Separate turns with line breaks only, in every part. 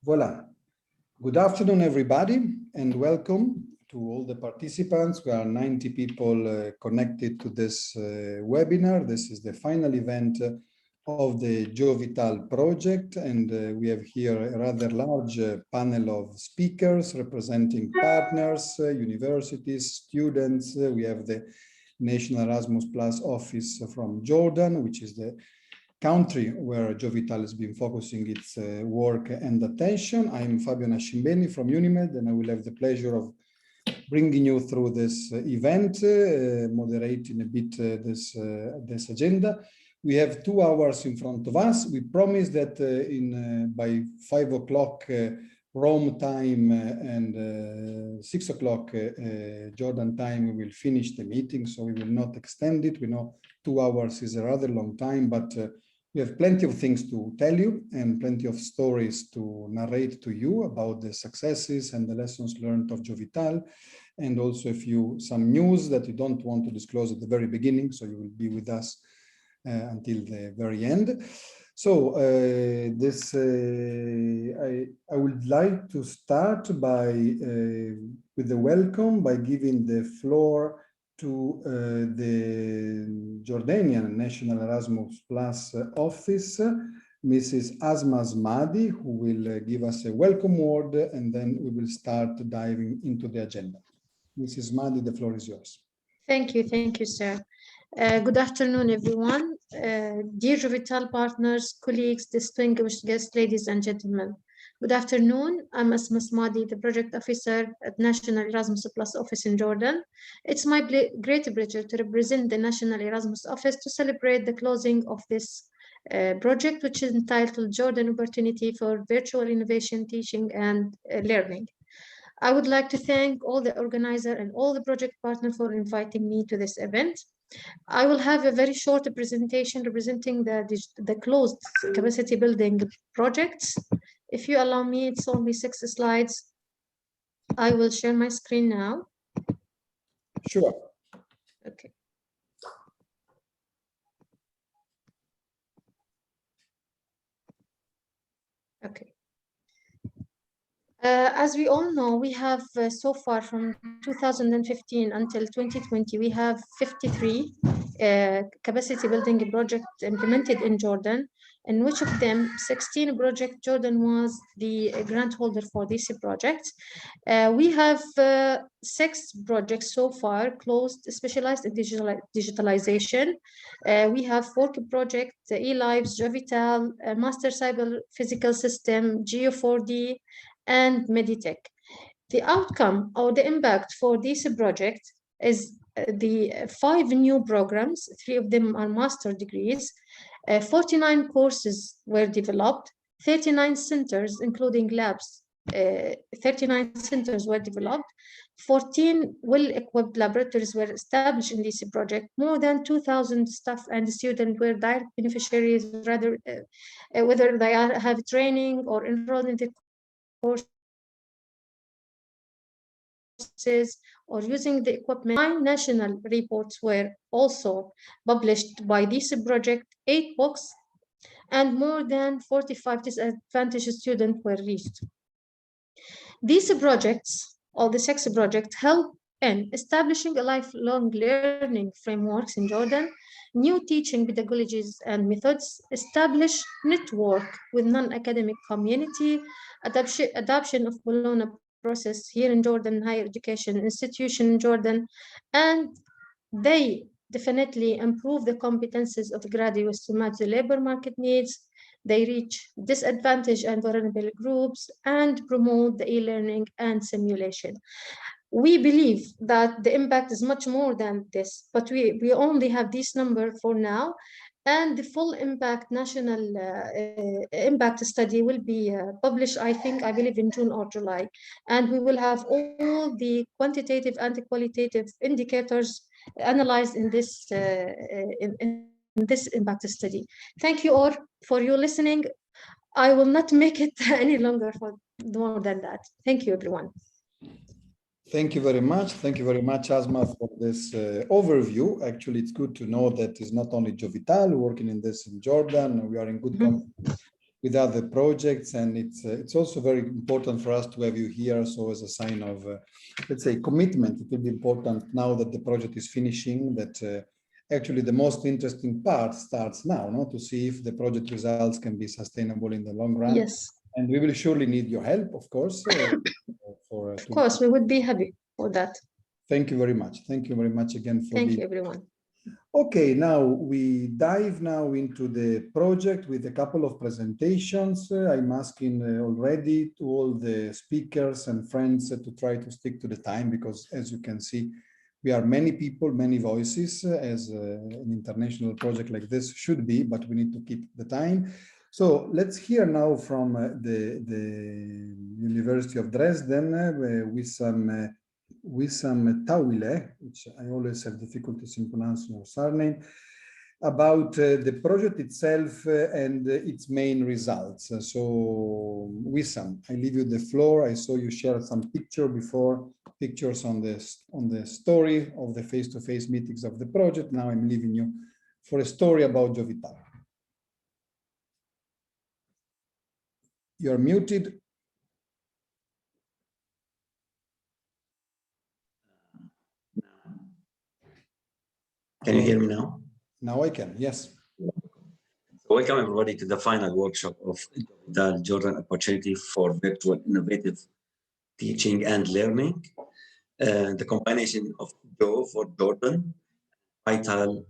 Voila. Good afternoon, everybody, and welcome to all the participants. We are 90 people connected to this webinar. This is the final event of the JOVITAL project, and we have here a rather large panel of speakers representing partners, universities, students. We have the National Erasmus Plus office from Jordan, which is the country where JOVITAL has been focusing its work and attention. I'm Fabio Nascimbeni from Unimed, and I will have the pleasure of bringing you through this event, moderating a bit this agenda. We have 2 hours in front of us. We promise that by 5 o'clock Rome time and 6 o'clock Jordan time, we will finish the meeting, so we will not extend it. We know 2 hours is a rather long time, but we have plenty of things to tell you and plenty of stories to narrate to you about the successes and the lessons learned of JOVITAL, and also some news that you don't want to disclose at the very beginning, so you will be with us until the very end. So I would like to start with the welcome by giving the floor to the Jordanian National Erasmus Plus office, Mrs. Asma Asmadi, who will give us a welcome word, and then we will start diving into the agenda. Mrs. Asmadi, the floor is yours.
Thank you, sir. Good afternoon, everyone. Dear JOVITAL partners, colleagues, distinguished guests, ladies and gentlemen. Good afternoon. I'm Asma Asmadi, the project officer at National Erasmus Plus office in Jordan. It's my great pleasure to represent the National Erasmus office to celebrate the closing of this project, which is entitled Jordan Opportunity for Virtual Innovation, Teaching and Learning. I would like to thank all the organizer and all the project partners for inviting me to this event. I will have a very short presentation representing the closed capacity building projects. If you allow me, it's only 6 slides. I will share my screen now.
Sure.
Okay. Okay. As we all know, we have so far from 2015 until 2020, we have 53 capacity building projects implemented in Jordan, in which of them 16 projects Jordan was the grant holder for these projects. We have 6 projects so far closed, specialized in digitalization. We have 4 projects, eLives, JOVITAL, Master Cyber Physical System, Geo4D, and Meditech. The outcome or the impact for this project is the 5 new programs, 3 of them are master degrees, 49 courses were developed, 39 centers, including labs, 39 centers were developed, 14 well-equipped laboratories were established in this project, more than 2,000 staff and students were direct beneficiaries, rather, whether they have training or enrolled in the courses or using the equipment. 9 national reports were also published by this project, 8 books, and more than 45 disadvantaged students were reached. These projects, all the 6 projects, help in establishing a lifelong learning frameworks in Jordan, new teaching pedagogies and methods, establish network with non-academic community, adoption of Bologna process here in Jordan, higher education institution in Jordan, and they definitely improve the competences of graduates to match the labor market needs. They reach disadvantaged and vulnerable groups and promote the e-learning and simulation. We believe that the impact is much more than this, but we only have this number for now. And the full impact national impact study will be published, I believe in June or July. And we will have all the quantitative and the qualitative indicators analyzed in this impact study. Thank you all for your listening. I will not make it any longer for more than that. Thank you, everyone.
Thank you very much. Thank you very much, Asma, for this overview. Actually, it's good to know that it's not only JOVITAL working in this in Jordan. We are in good company with other projects, and it's also very important for us to have you here. So as a sign of, let's say, commitment, it will be important now that the project is finishing, that actually the most interesting part starts now, no? To see if the project results can be sustainable in the long run.
Yes.
And we will surely need your help, of course.
Of course, we would be happy for that.
Thank you very much. Thank you very much again for
Thank you, everyone.
Okay, now we dive now into the project with a couple of presentations. I'm asking already to all the speakers and friends to try to stick to the time, because as you can see, we are many people, many voices, as an international project like this should be, but we need to keep the time. So let's hear now from the University of Dresden with some Tawile, which I always have difficulties in pronouncing your surname, about the project itself and its main results. So Wissam, I leave you the floor. I saw you shared some pictures on the story of the face-to-face meetings of the project. Now I'm leaving you for a story about JOVITAL. You're muted.
Can you hear me now?
Now I can, yes.
Welcome everybody to the final workshop of the Jordan Opportunity for Virtual Innovative Teaching and Learning. The combination of Jo for Jordan, Vital,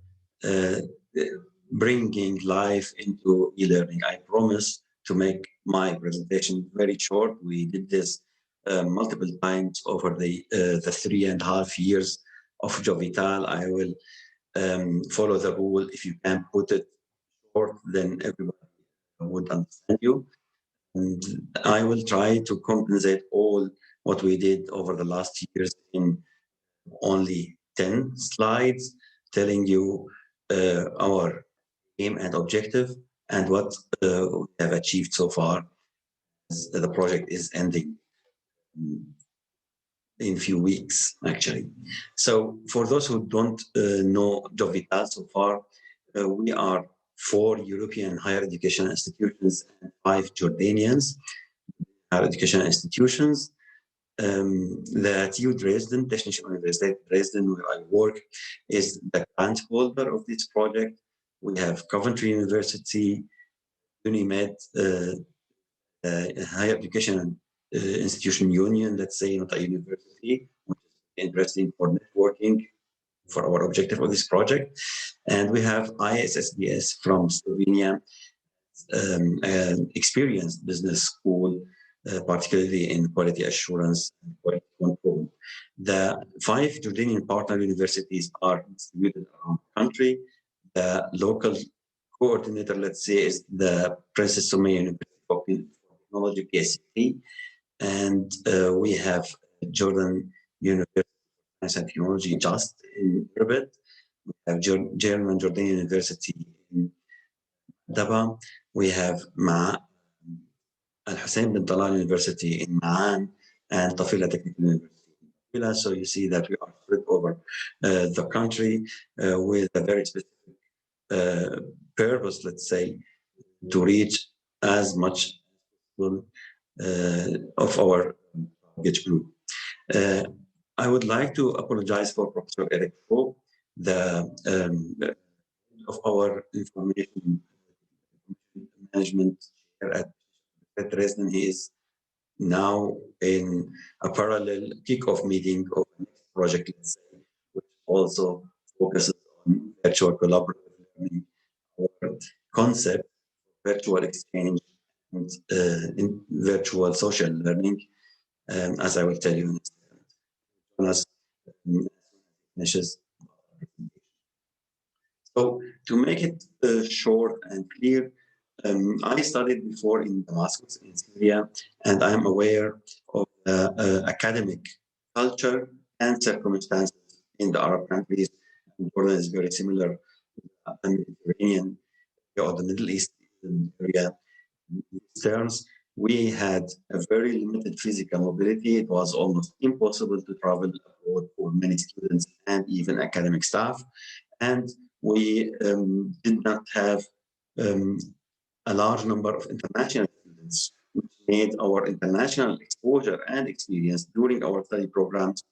bringing life into e-learning. I promise to make my presentation very short. We did this multiple times over the 3.5 years of JOVITAL. I will follow the rule. If you can put it short, then everybody would understand you. And I will try to compensate all what we did over the last years in only 10 slides, telling you our aim and objective and what we have achieved so far. The project is ending in a few weeks, actually. So for those who don't know JOVITAL so far, we are 4 European higher education institutions and 5 Jordanians higher education institutions. The TU Dresden, Technische Universität Dresden, where I work, is the grant holder of this project. We have Coventry University, UNIMED, higher education institution union, let's say, not a university, which is interesting for networking for our objective of this project. And we have ISSBS from Slovenia, an experienced business school, particularly in quality assurance and quality control. The 5 Jordanian partner universities are distributed around the country. The local coordinator, let's say, is the Princess Sumaya University of Technology, PSCT, and we have Jordan University of Science and Technology just in Irbid. We have German Jordanian University in Daba. We have Al Hussein bin Talal University in Ma'an and Tafila Technical University in Tafila. So you see that we are spread over the country with a very specific purpose, let's say, to reach as much as possible of our target group. I would like to apologize for Professor Eric Fo, the of our information management chair at Dresden. He is now in a parallel kickoff meeting of the next project, let's say, which also focuses on virtual collaborative learning, or concept of virtual exchange and in virtual social learning, as I will tell you in a second. Finishes. So to make it short and clear, I studied before in Damascus, in Syria, and I'm aware of the academic culture and circumstances in the Arab countries. Jordan is very similar to the Mediterranean or the Middle East area. In these terms, we had a very limited physical mobility. It was almost impossible to travel abroad for many students and even academic staff. And we did not have a large number of international students, which made our international exposure and experience during our study programs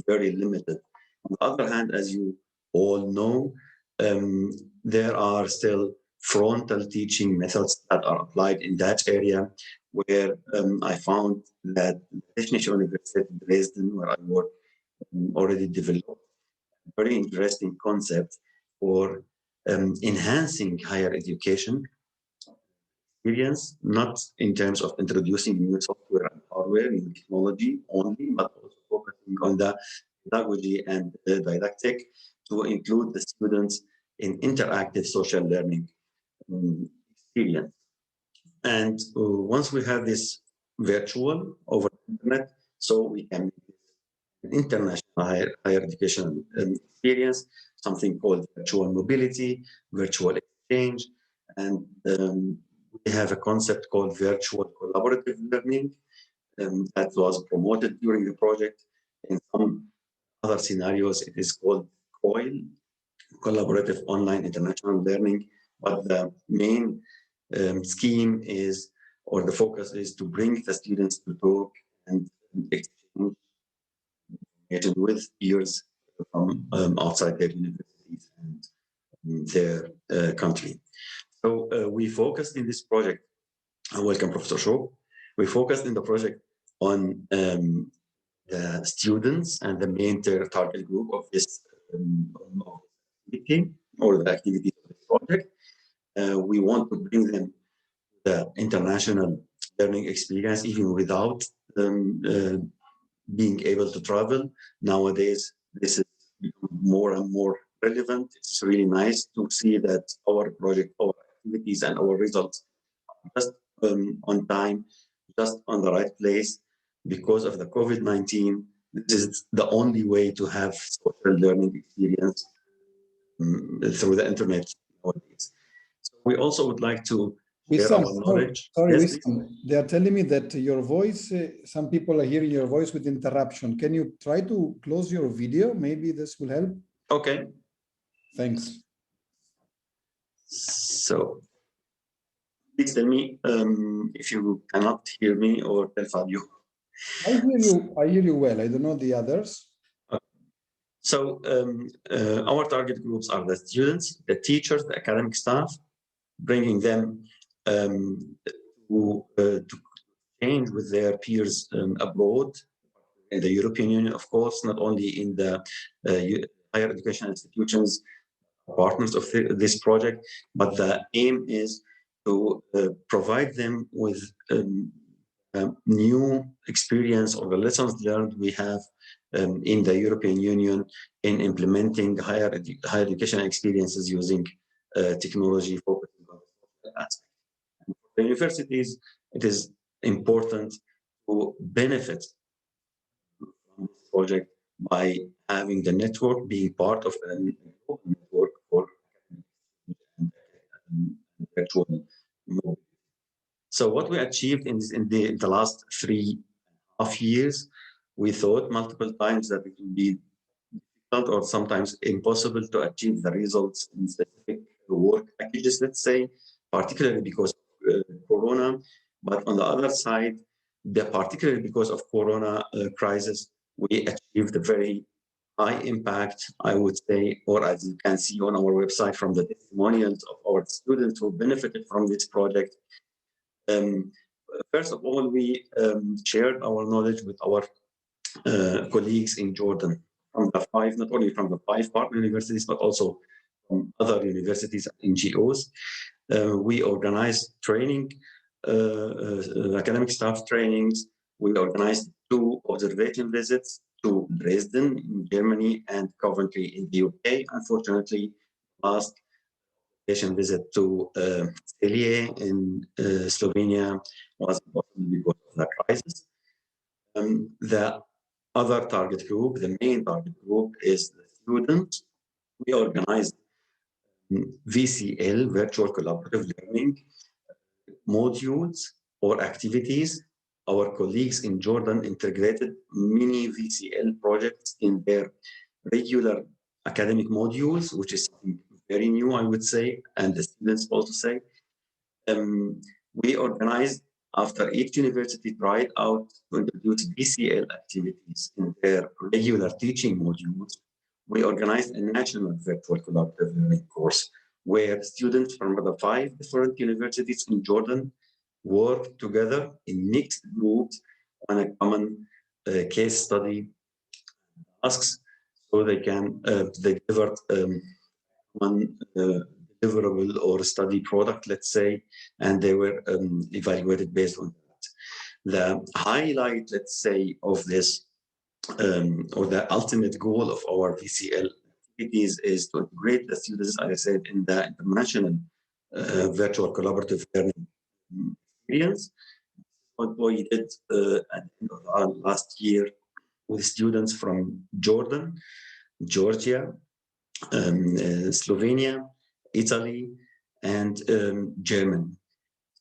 very limited. On the other hand, as you all know, there are still frontal teaching methods that are applied in that area, where I found that the Technische Universität Dresden, where I work, already developed a very interesting concept for enhancing higher education experience, not in terms of introducing new software and hardware, new technology only, but also focusing on the pedagogy and the didactic to include the students in interactive social learning experience. And once we have this virtual over the internet, so we can make an international higher education experience, something called virtual mobility, virtual exchange, and we have a concept called virtual collaborative learning that was promoted during the project. In some other scenarios, it is called COIL, Collaborative Online International Learning. But the main scheme is, or the focus is, to bring the students to talk and exchange information with peers from outside their universities and their country. So we focused in this project, welcome Professor Shaw, we focused in the project on the students and the main target group of this activity or the activities of this project. We want to bring them the international learning experience even without being able to travel. Nowadays, this is more and more relevant. It's really nice to see that our project, our activities and our results are just on time, just on the right place. Because of the COVID-19, this is the only way to have social learning experience through the internet nowadays. So we also would like to share our knowledge.
Sorry,
yes,
Wissam, they are telling me that your voice, some people are hearing your voice with interruption. Can you try to close your video? Maybe this will help.
Okay.
Thanks.
So please tell me if you cannot hear me, or tell Fabio.
I hear you well. I don't know the others.
Okay. So our target groups are the students, the teachers, the academic staff, bringing them to exchange with their peers abroad, in the European Union, of course, not only in the higher education institutions, partners of this project, but the aim is to provide them with new experience or the lessons learned we have in the European Union in implementing higher education experiences using technology focusing on the aspect. For the universities, it is important to benefit from this project by having the network being part of a network for virtual mobility. So what we achieved in the last 3.5 years, we thought multiple times that it would be difficult or sometimes impossible to achieve the results in specific work packages, let's say, particularly because of Corona. But on the other side, particularly because of Corona crisis, we achieved a very high impact, I would say, or as you can see on our website from the testimonials of our students who benefited from this project. First of all, we shared our knowledge with our colleagues in Jordan, from the 5, not only from the 5 partner universities, but also from other universities and NGOs. We organized training, academic staff trainings. We organized 2 observation visits to Dresden in Germany and Coventry in the UK. Unfortunately, last visit to Celje in Slovenia was impossible because of the crisis. The other target group, the main target group, is the students. We organized VCL, Virtual Collaborative Learning, modules or activities. Our colleagues in Jordan integrated mini VCL projects in their regular academic modules, which is something very new, I would say, and the students also say. we organized, after each university tried out to introduce VCL activities in their regular teaching modules, we organized a national virtual collaborative learning course where students from the 5 different universities in Jordan work together in mixed groups on a common case study tasks, so they can they delivered one deliverable or study product, let's say, and they were evaluated based on that. The highlight, let's say, of this, or the ultimate goal of our VCL activities is to integrate the students, as I said, in the international virtual collaborative learning experience. What we did at the end of last year with students from Jordan, Georgia, Slovenia, Italy, and Germany.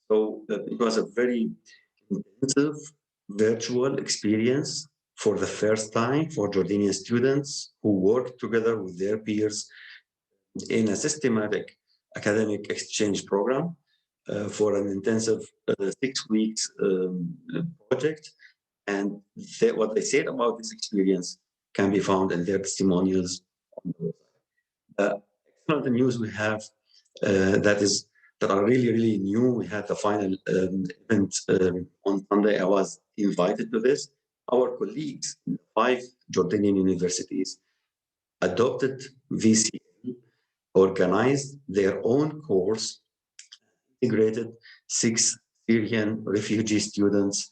So it was a very intensive virtual experience for the first time for Jordanian students who worked together with their peers in a systematic academic exchange program for an intensive 6 weeks project. And what they said about this experience can be found in their testimonials on the website. Excellent news we have that are really new. We had the final event on Sunday. I was invited to this. Our colleagues in 5 Jordanian universities adopted VCL, organized their own course, integrated 6 Syrian refugee students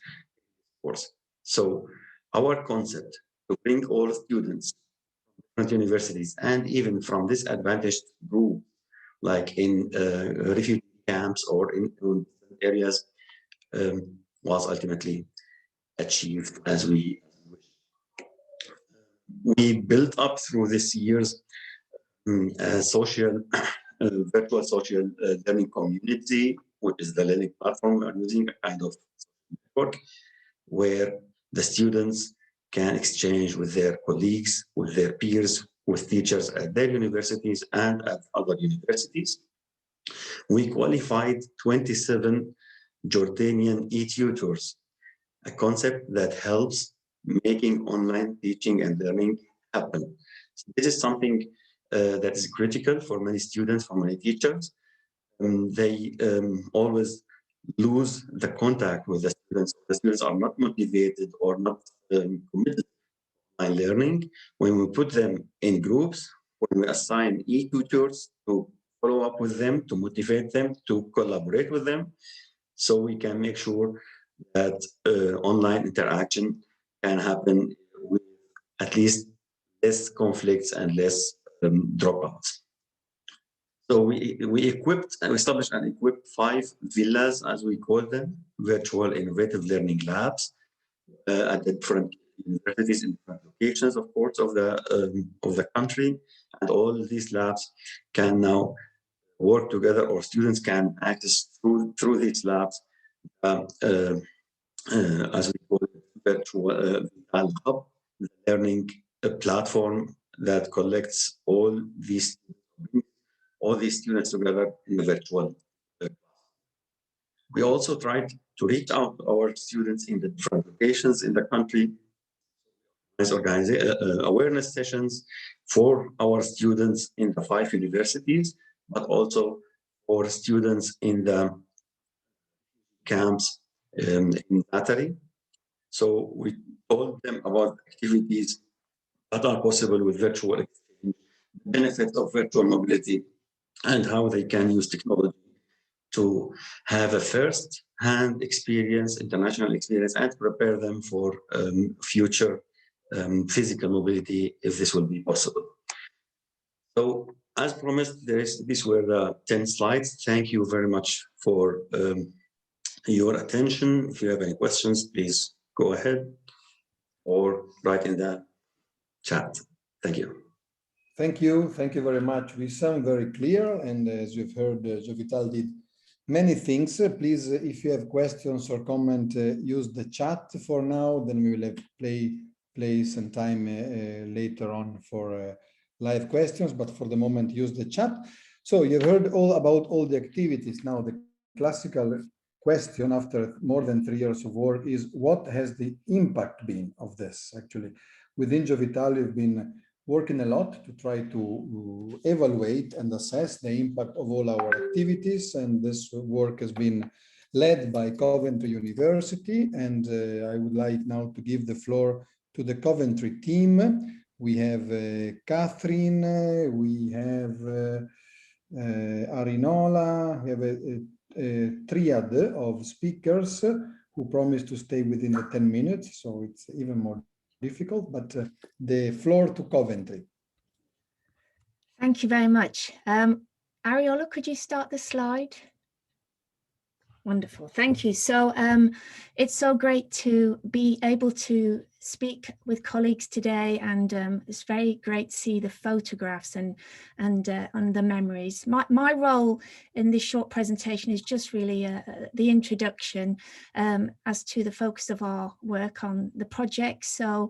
course. So our concept to bring all students from different universities and even from disadvantaged group, like in refugee camps or in areas, was ultimately achieved as we wish. We built up through this year's virtual social learning community, which is the learning platform we are using, a kind of network where the students can exchange with their colleagues, with their peers, with teachers at their universities and at other universities. We qualified 27 Jordanian e-tutors, a concept that helps making online teaching and learning happen. So this is something that is critical for many students, for many teachers. They always lose the contact with the students. The students are not motivated or not committed to learning. When we put them in groups, when we assign e-tutors to follow up with them, to motivate them, to collaborate with them, so we can make sure that online interaction can happen with at least less conflicts and less dropouts. So we established and equipped 5 villas, as we call them, virtual innovative learning labs at the different universities in different locations, of course, of the country. And all these labs can now work together, or students can access through these labs, as we call it, virtual JOVITAL hub, the learning platform that collects all these students together in the virtual class. We also tried to reach out to our students in the different locations in the country, organize awareness sessions for our students in the 5 universities, but also for students in the camps in Atari. So we told them about activities that are possible with virtual exchange, the benefits of virtual mobility, and how they can use technology to have a first-hand experience, international experience, and prepare them for future physical mobility if this will be possible. So, as promised, these were the 10 slides. Thank you very much for your attention. If you have any questions, please go ahead or write in the chat. Thank you.
Thank you. Thank you very much. We sound very clear. And as you've heard, JOVITAL did many things. Please, if you have questions or comment, use the chat for now. Then we will have place and time later on for live questions. But for the moment, use the chat. So you've heard all about all the activities. Now the classical question after more than 3 years of work is, what has the impact been of this? Actually, within JOVITAL, we've been working a lot to try to evaluate and assess the impact of all our activities, and this work has been led by Coventry University, and I would like now to give the floor to the Coventry team. We have Catherine, we have Arinola, we have a triad of speakers who promised to stay within the 10 minutes, so it's even more difficult, but the floor to Coventry.
Thank you very much. Ariola, could you start the slide? Wonderful, thank you. So it's so great to be able to speak with colleagues today, and it's very great to see the photographs and the memories. My role in this short presentation is just really the introduction as to the focus of our work on the project. So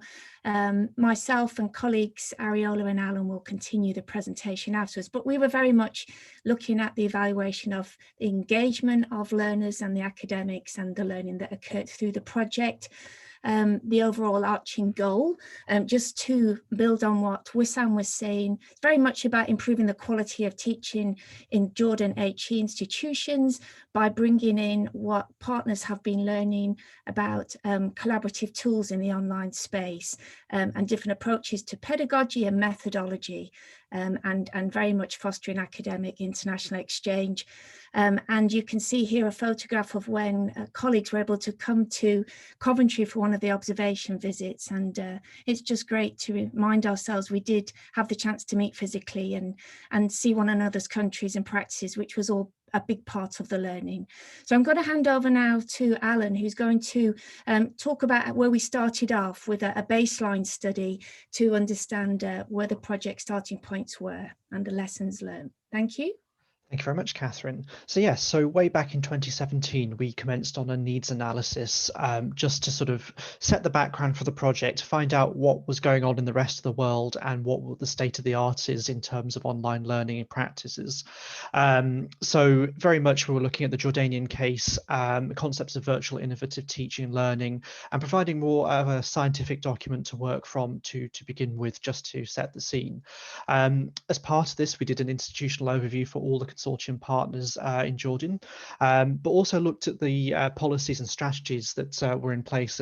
myself and colleagues Ariola and Alan will continue the presentation afterwards, but we were very much looking at the evaluation of the engagement of learners and the academics and the learning that occurred through the project. The overall arching goal, just to build on what Wissam was saying, it's very much about improving the quality of teaching in Jordan HE institutions by bringing in what partners have been learning about collaborative tools in the online space, and different approaches to pedagogy and methodology, and very much fostering academic international exchange. And you can see here a photograph of when colleagues were able to come to Coventry for one of the observation visits, and it's just great to remind ourselves we did have the chance to meet physically and see one another's countries and practices, which was all a big part of the learning. So I'm going to hand over now to Alan, who's going to talk about where we started off with a baseline study to understand where the project starting points were and the lessons learned. Thank you.
Thank you very much, Catherine. So yes, so way back in 2017, we commenced on a needs analysis just to sort of set the background for the project, find out what was going on in the rest of the world and what the state of the art is in terms of online learning and practices. So very much we were looking at the Jordanian case, concepts of virtual innovative teaching and learning, and providing more of a scientific document to work from to begin with, just to set the scene. As part of this, we did an institutional overview for all the consortium partners in Jordan, but also looked at the policies and strategies that were in place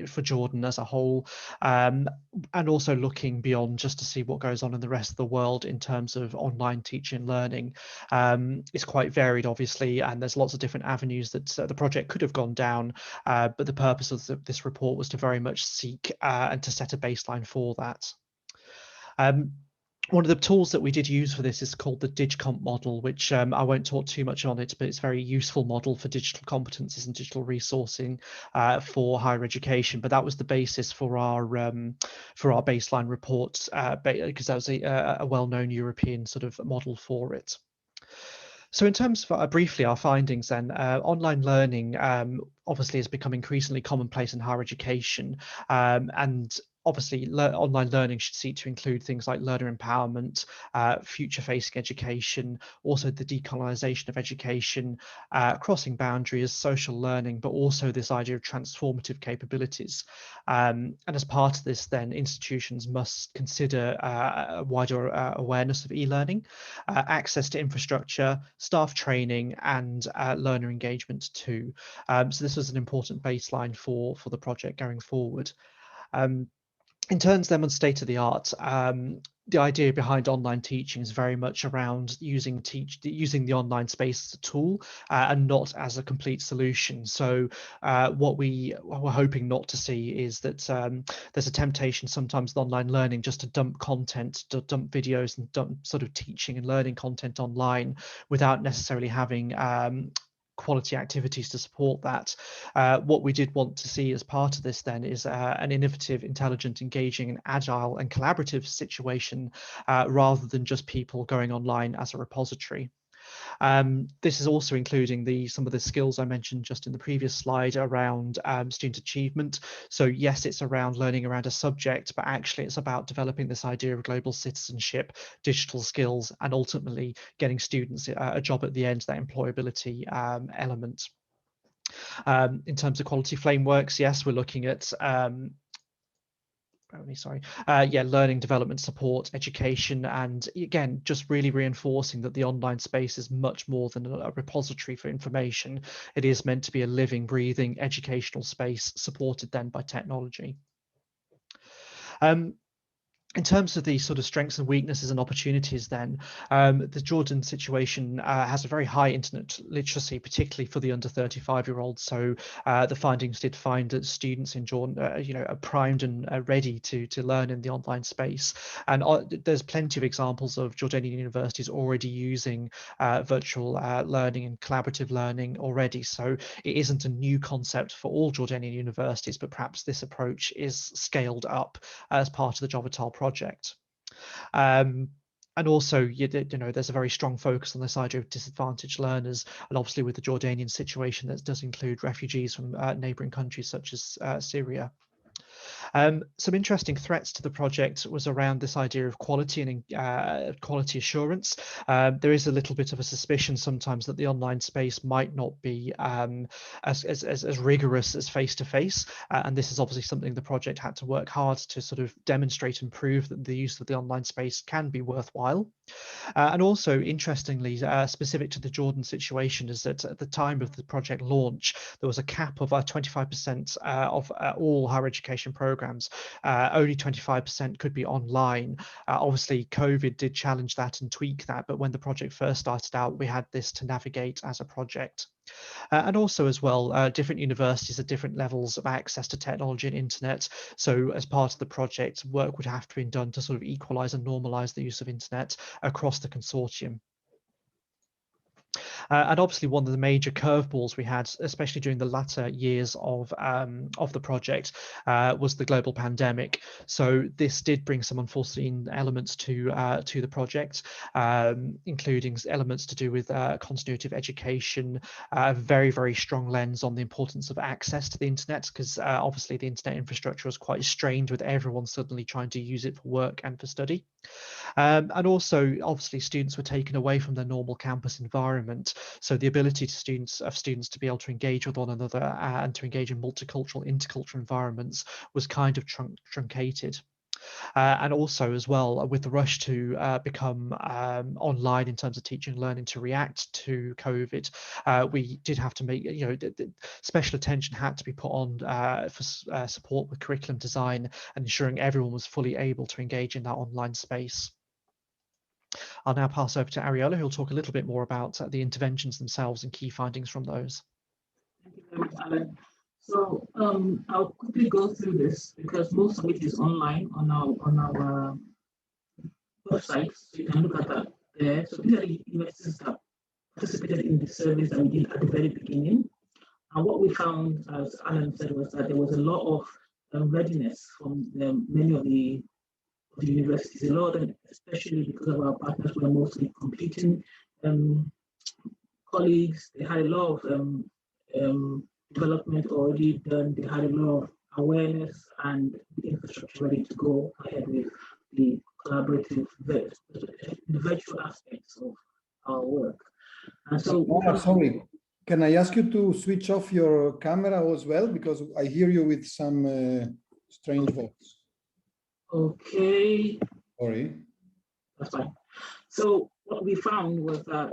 for Jordan as a whole, and also looking beyond just to see what goes on in the rest of the world in terms of online teaching and learning. It's quite varied, obviously, and there's lots of different avenues that the project could have gone down, but the purpose of this report was to very much seek and to set a baseline for that. One of the tools that we did use for this is called the DigComp model, which I won't talk too much on it, but it's a very useful model for digital competencies and digital resourcing for higher education. But that was the basis for our baseline reports, because that was a well-known European sort of model for it. So in terms of briefly our findings then, online learning obviously has become increasingly commonplace in higher education, and obviously, online learning should seek to include things like learner empowerment, future-facing education, also the decolonisation of education, crossing boundaries, social learning, but also this idea of transformative capabilities. And as part of this, then, institutions must consider a wider awareness of e-learning, access to infrastructure, staff training, and learner engagement too. So this was an important baseline for the project going forward. In terms then on state of the art, the idea behind online teaching is very much around using the online space as a tool and not as a complete solution. So what we're hoping not to see is that there's a temptation sometimes with online learning just to dump content, to dump videos and dump sort of teaching and learning content online without necessarily having quality activities to support that. What we did want to see as part of this then is an innovative, intelligent, engaging and agile and collaborative situation rather than just people going online as a repository. This is also including some of the skills I mentioned just in the previous slide around student achievement. So yes, it's around learning around a subject, but actually it's about developing this idea of global citizenship, digital skills, and ultimately getting students a job at the end, that employability element. In terms of quality frameworks, yes, we're looking at learning, development, support, education, and again, just really reinforcing that the online space is much more than a repository for information. It is meant to be a living, breathing educational space supported then by technology. In terms of the sort of strengths and weaknesses and opportunities then, the Jordan situation has a very high internet literacy, particularly for the under 35-year-olds. So the findings did find that students in Jordan, are primed and ready to learn in the online space. And there's plenty of examples of Jordanian universities already using virtual learning and collaborative learning already. So it isn't a new concept for all Jordanian universities, but perhaps this approach is scaled up as part of the JOVITAL project. And also, there's a very strong focus on this idea of disadvantaged learners, and obviously with the Jordanian situation, that does include refugees from neighboring countries such as Syria. Some interesting threats to the project was around this idea of quality and quality assurance. There is a little bit of a suspicion sometimes that the online space might not be as rigorous as face-to-face, and this is obviously something the project had to work hard to sort of demonstrate and prove that the use of the online space can be worthwhile. And also, interestingly, specific to the Jordan situation, is that at the time of the project launch, there was a cap of 25% of all higher education programs. Only 25% could be online. Obviously, COVID did challenge that and tweak that, but when the project first started out, we had this to navigate as a project. And also as well, different universities at different levels of access to technology and internet. So as part of the project, work would have to be done to sort of equalize and normalize the use of internet across the consortium. And obviously one of the major curveballs we had, especially during the latter years of the project, was the global pandemic. So this did bring some unforeseen elements to the project, including elements to do with continuity of education, a very, very strong lens on the importance of access to the internet, because obviously the internet infrastructure was quite strained with everyone suddenly trying to use it for work and for study. And also, obviously, students were taken away from their normal campus environment. So the ability of students to be able to engage with one another and to engage in multicultural, intercultural environments was kind of truncated. And also as well, with the rush to become online in terms of teaching and learning to react to COVID, we did have to make, special attention had to be put on for support with curriculum design and ensuring everyone was fully able to engage in that online space. I'll now pass over to Ariola, who'll talk a little bit more about the interventions themselves and key findings from those.
Thank you very much, Alan. So I'll quickly go through this because most of it is online on our website, so you can look at that there. So these are the universities that participated in the surveys that we did at the very beginning. And what we found, as Alan said, was that there was a lot of readiness from many of the universities, a lot of them, especially because of our partners were mostly competing colleagues. They had a lot of development already done. They had a lot of awareness and the infrastructure ready to go ahead with the collaborative, the virtual aspects of our work. And so,
sorry, can I ask you to switch off your camera as well, because I hear you with some strange voice.
Okay.
Sorry.
That's fine. So what we found was that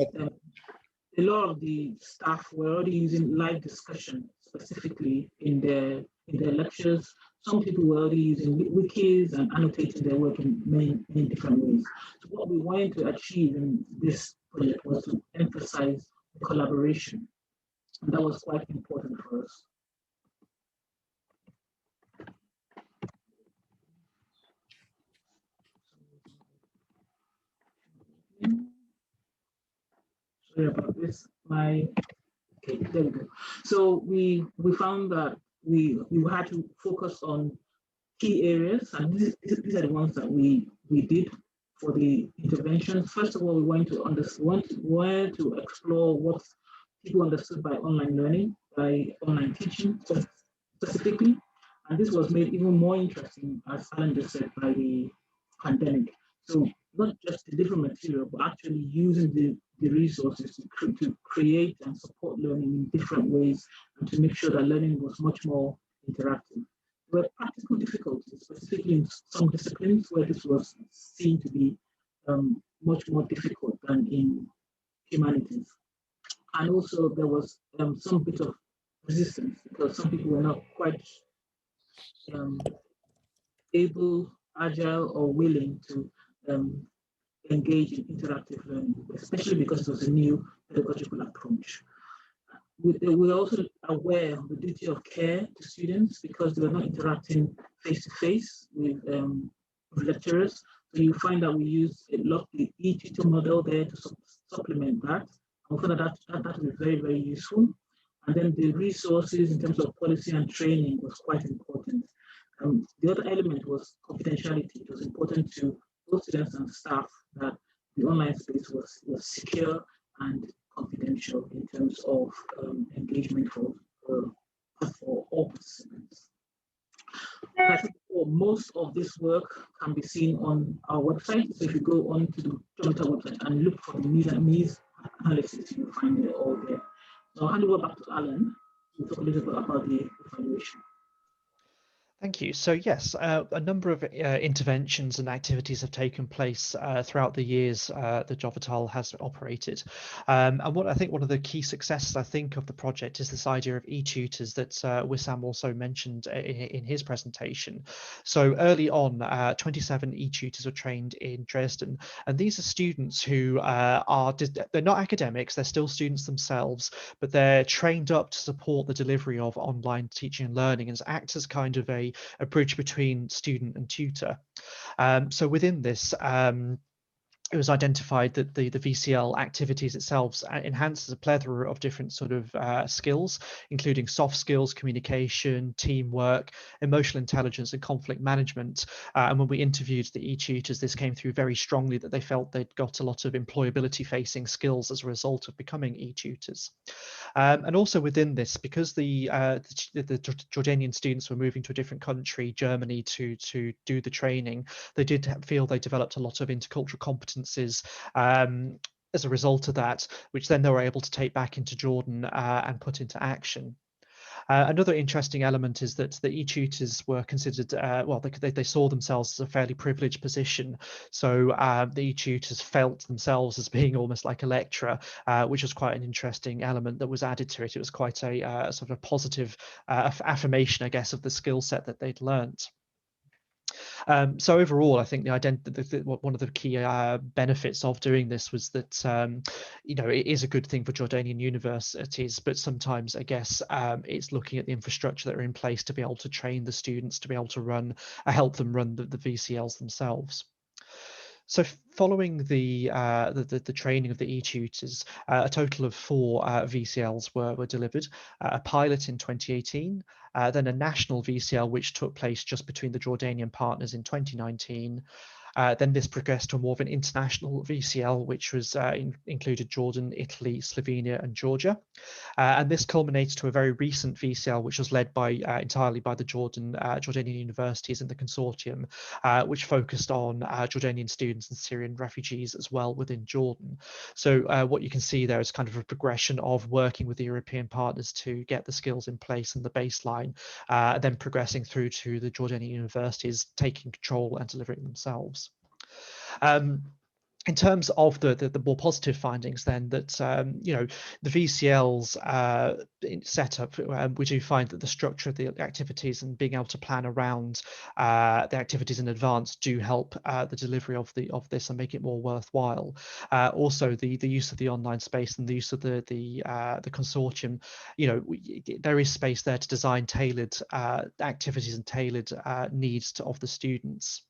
a lot of the staff were already using live discussion specifically in their lectures. Some people were already using wikis and annotating their work in many different ways. So what we wanted to achieve in this project was to emphasize collaboration. And that was quite important for us. Sorry about this. Okay, there we go. So we found that we had to focus on key areas, and these are the ones that we did for the interventions. First of all, we went to explore what people understood by online learning, by online teaching specifically. And this was made even more interesting, as Alan just said, by the pandemic. So not just deliver material, but actually using the resources to create and support learning in different ways and to make sure that learning was much more interactive. There were practical difficulties, specifically in some disciplines where this was seen to be much more difficult than in humanities. And also there was some bit of resistance because some people were not quite able, agile, or willing to engage in interactive learning, especially because it was a new pedagogical approach. We're also aware of the duty of care to students because they were not interacting face-to-face with lecturers. So you find that we use a lot of the e-tutor model there to supplement that. And we found that is very, very useful. And then the resources in terms of policy and training was quite important. The other element was confidentiality. It was important to both students and staff that the online space was secure and confidential in terms of engagement for all participants. I think most of this work can be seen on our website. So if you go onto the JOVITAL website and look for the needs analysis, you'll find it all there. So I'll hand over back to Alan to talk a little bit about the evaluation.
Thank you. So yes, a number of interventions and activities have taken place throughout the years that JOVITAL has operated. And what I think one of the key successes, I think, of the project is this idea of e-tutors that Wissam also mentioned in his presentation. So early on, 27 e-tutors were trained in Dresden. And these are students who they're not academics, they're still students themselves, but they're trained up to support the delivery of online teaching and learning and act as kind of a bridge between student and tutor. So within this, it was identified that the VCL activities itself enhances a plethora of different sort of skills, including soft skills, communication, teamwork, emotional intelligence, and conflict management. And when we interviewed the e-tutors, this came through very strongly that they felt they'd got a lot of employability-facing skills as a result of becoming e-tutors. And also within this, because the Jordanian students were moving to a different country, Germany, to do the training, they did feel they developed a lot of intercultural competencies as a result of that, which then they were able to take back into Jordan and put into action. Another interesting element is that the e-tutors were considered, well, they saw themselves as a fairly privileged position. So the e-tutors felt themselves as being almost like a lecturer, which was quite an interesting element that was added to it. It was quite a sort of a positive affirmation, I guess, of the skill set that they'd learnt. So overall, I think one of the key benefits of doing this was that you know, it is a good thing for Jordanian universities, but sometimes I guess it's looking at the infrastructure that are in place to be able to train the students to be able to help them run the VCLs themselves. So following the training of the e-tutors, a total of 4 VCLs were delivered, a pilot in 2018, then a national VCL which took place just between the Jordanian partners in 2019. Then this progressed to more of an international VCL, which was included Jordan, Italy, Slovenia, and Georgia. And this culminates to a very recent VCL, which was led entirely by the Jordanian universities in the consortium, which focused on Jordanian students and Syrian refugees as well within Jordan. So what you can see there is kind of a progression of working with the European partners to get the skills in place and the baseline, then progressing through to the Jordanian universities taking control and delivering themselves. In terms of the more positive findings, then, that you know, the VCL's setup, we do find that the structure of the activities and being able to plan around the activities in advance do help the delivery of this and make it more worthwhile. Also, the use of the online space and the use of the consortium, you know, there is space there to design tailored activities and tailored needs of the students.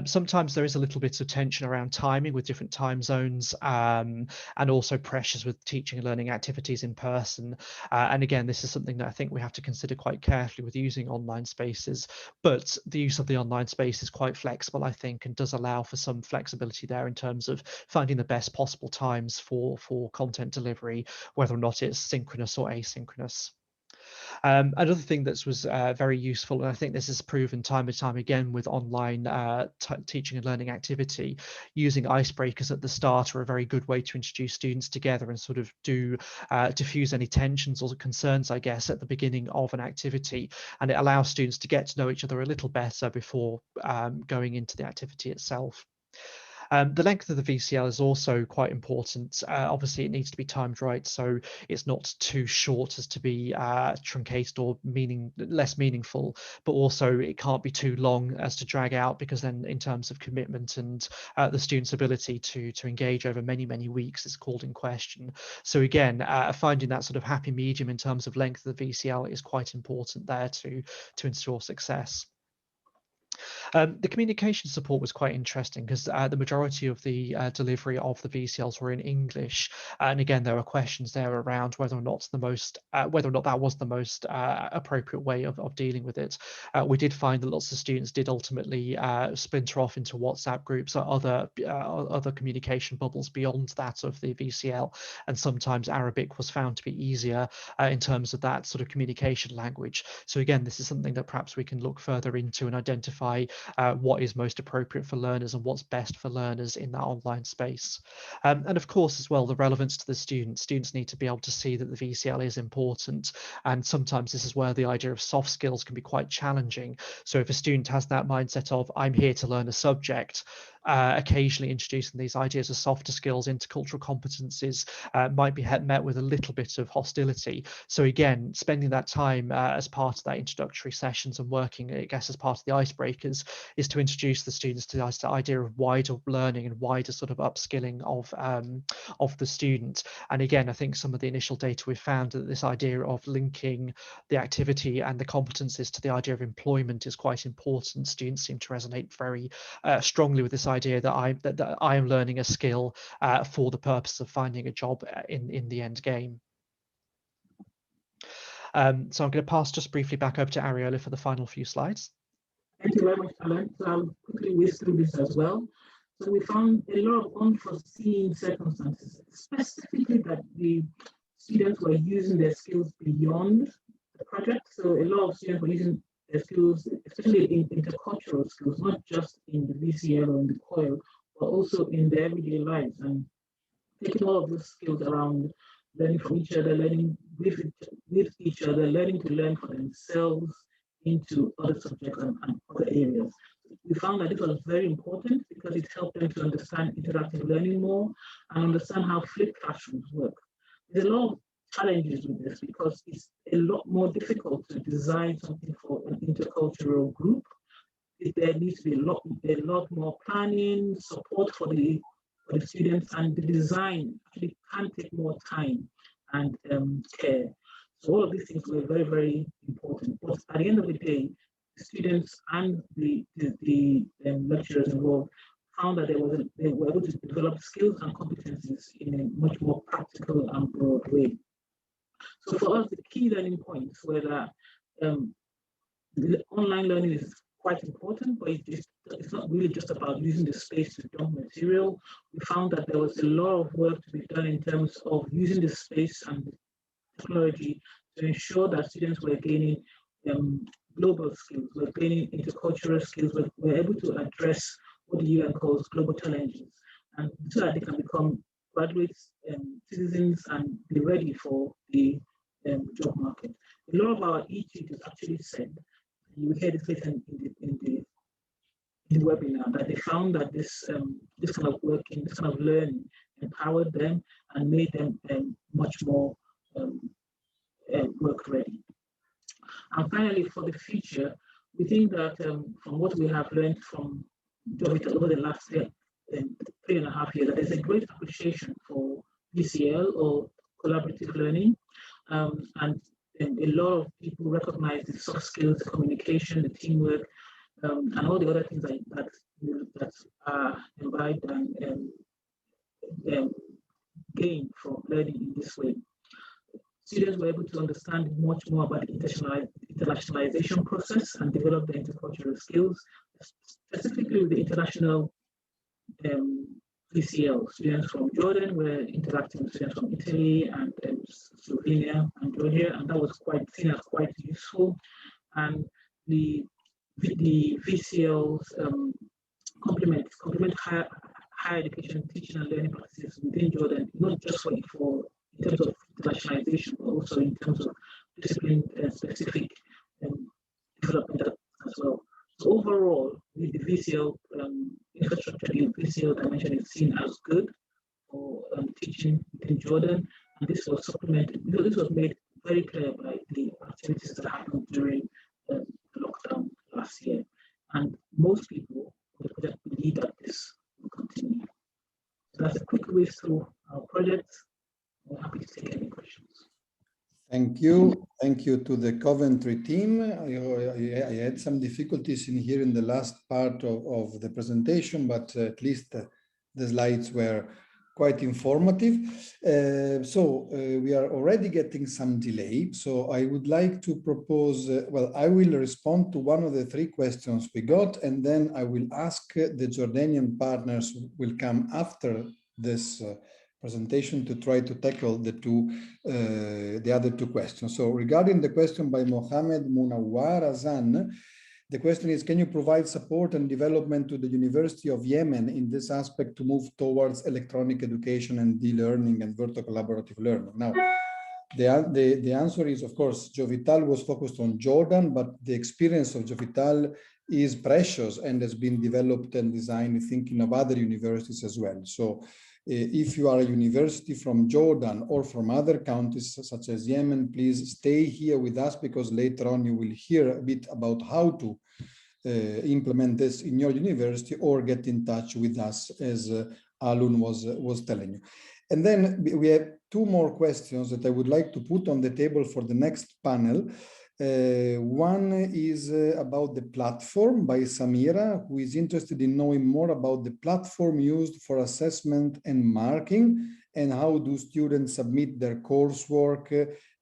Sometimes there is a little bit of tension around timing with different time zones, and also pressures with teaching and learning activities in person. And again, this is something that I think we have to consider quite carefully with using online spaces. But the use of the online space is quite flexible, I think, and does allow for some flexibility there in terms of finding the best possible times for content delivery, whether or not it's synchronous or asynchronous. Another thing that was very useful, and I think this is proven time and time again with online teaching and learning activity, using icebreakers at the start are a very good way to introduce students together and sort of diffuse any tensions or concerns, I guess, at the beginning of an activity. And it allows students to get to know each other a little better before going into the activity itself. The length of the VCL is also quite important. Obviously, it needs to be timed right, so it's not too short as to be truncated or less meaningful, but also it can't be too long as to drag out, because then in terms of commitment and the student's ability to engage over many, many weeks is called in question. So again, finding that sort of happy medium in terms of length of the VCL is quite important there to ensure success. The communication support was quite interesting because the majority of the delivery of the VCLs were in English, and again there were questions there around whether or not that was the most appropriate way of dealing with it. We did find that lots of students did ultimately splinter off into WhatsApp groups or other communication bubbles beyond that of the VCL, and sometimes Arabic was found to be easier in terms of that sort of communication language. So again, this is something that perhaps we can look further into and identify what is most appropriate for learners and what's best for learners in that online space. And of course, as well, the relevance to the students. Students need to be able to see that the VCL is important. And sometimes this is where the idea of soft skills can be quite challenging. So if a student has that mindset of, I'm here to learn a subject, occasionally introducing these ideas of softer skills, intercultural competencies might be met with a little bit of hostility. So again, spending that time as part of that introductory sessions and working, I guess, as part of the icebreakers, is to introduce the students to the idea of wider learning and wider sort of upskilling of the student. And again, I think some of the initial data we found that this idea of linking the activity and the competencies to the idea of employment is quite important. Students seem to resonate very strongly with this idea that I am learning a skill for the purpose of finding a job in the end game. So I'm going to pass just briefly back over to Ariola for the final few slides.
Thank you very much, Alan. So I'll quickly whiz through this as well. So we found a lot of unforeseen circumstances, specifically that the students were using their skills beyond the project. So a lot of students were using their skills, especially in intercultural skills, not just in the VCL or in the COIL, but also in their everyday lives, and taking all of those skills around learning from each other, learning with each other, learning to learn for themselves into other subjects and other areas. We found that this was very important because it helped them to understand interactive learning more and understand how flipped classrooms work. There's a lot of challenges with this because it's a lot more difficult to design something for an intercultural group. There needs to be a lot more planning, support for the students, and the design actually can take more time and care. So all of these things were very, very important. But at the end of the day, the students and the lecturers involved found that they were able to develop skills and competencies in a much more practical and broad way. So for us, the key learning points were that online learning is quite important, but it's not really just about using the space to dump material. We found that there was a lot of work to be done in terms of using the space and technology to ensure that students were gaining global skills, were gaining intercultural skills, were able to address what the UN calls global challenges, and so that they can become graduates, citizens, and be ready for the job market. A lot of our e-tutors actually said, you will hear this later in the webinar, that they found that this kind of working, this kind of learning empowered them and made them much more work ready. And finally, for the future, we think that from what we have learned from JOVITAL over the last 3.5 years, that there's a great appreciation for VCL or collaborative learning, and a lot of people recognize the soft skills, the communication, the teamwork, and all the other things that that imbibe and gain from learning in this way. Students were able to understand much more about the internationalization process and develop their intercultural skills, specifically with the international VCL. Students from Jordan were interacting with students from Italy and Slovenia and Georgia, and that was seen as quite useful. And the VCLs complement higher education teaching and learning practices within Jordan, not just for in terms of internationalization, but also in terms of discipline specific development as well. So overall, with the VCL infrastructure, the VCL dimension is seen as good for teaching in Jordan, and this was supplemented. This was made very clear by the activities that happened during the lockdown last year, and most people on the project believe that this will continue. So that's a quick whiz through our project. I'm happy to take any questions.
Thank you. Thank you to the Coventry team. I had some difficulties in here in the last part of the presentation, but at least the slides were quite informative. We are already getting some delay. So I would like to propose, well, I will respond to one of the three questions we got, and then I will ask the Jordanian partners who will come after this presentation to try to tackle the other two questions. So regarding the question by Mohammed Munawar Azan, the question is, can you provide support and development to the University of Yemen in this aspect to move towards electronic education and e-learning and virtual collaborative learning? Now, the answer is, of course, JOVITAL was focused on Jordan, but the experience of JOVITAL is precious and has been developed and designed thinking of other universities as well. So if you are a university from Jordan or from other countries such as Yemen, please stay here with us, because later on you will hear a bit about how to implement this in your university, or get in touch with us, as Alun was telling you. And then we have two more questions that I would like to put on the table for the next panel. One is about the platform by Samira, who is interested in knowing more about the platform used for assessment and marking, and how do students submit their coursework,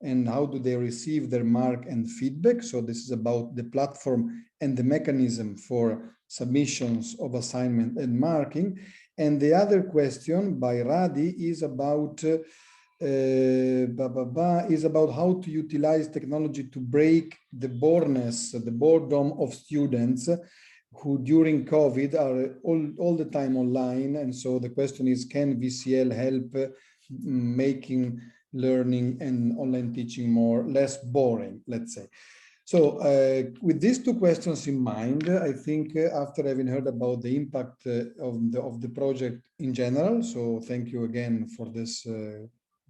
and how do they receive their mark and feedback. So this is about the platform and the mechanism for submissions of assignment and marking. And the other question by Radi is about how to utilize technology to break the boredom of students who during COVID are all the time online. And so the question is, can VCL help making learning and online teaching less boring, let's say? So with these two questions in mind, I think after having heard about the impact of the project in general, so thank you again for this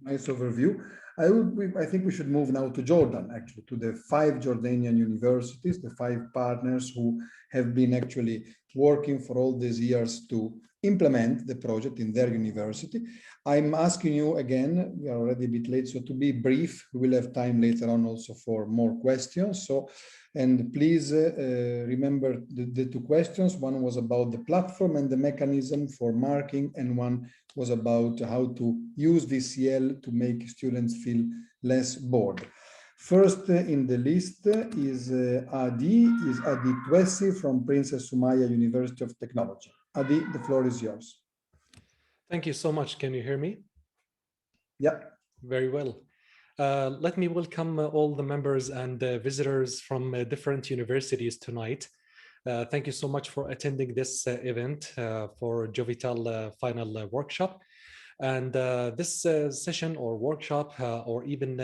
nice overview. I think we should move now to Jordan, actually, to the 5 Jordanian universities, the 5 partners who have been actually working for all these years to implement the project in their university. I'm asking you again, we are already a bit late, so to be brief. We will have time later on also for more questions. So, and please remember the two questions. One was about the platform and the mechanism for marking, and one was about how to use VCL to make students feel less bored. First in the list is Adi Twessi from Princess Sumaya University of Technology. Adi, the floor is yours.
Thank you so much. Can you hear me?
Yeah.
Very well. Let me welcome all the members and visitors from different universities tonight. Thank you so much for attending this event for JOVITAL final workshop. And this session or workshop, or even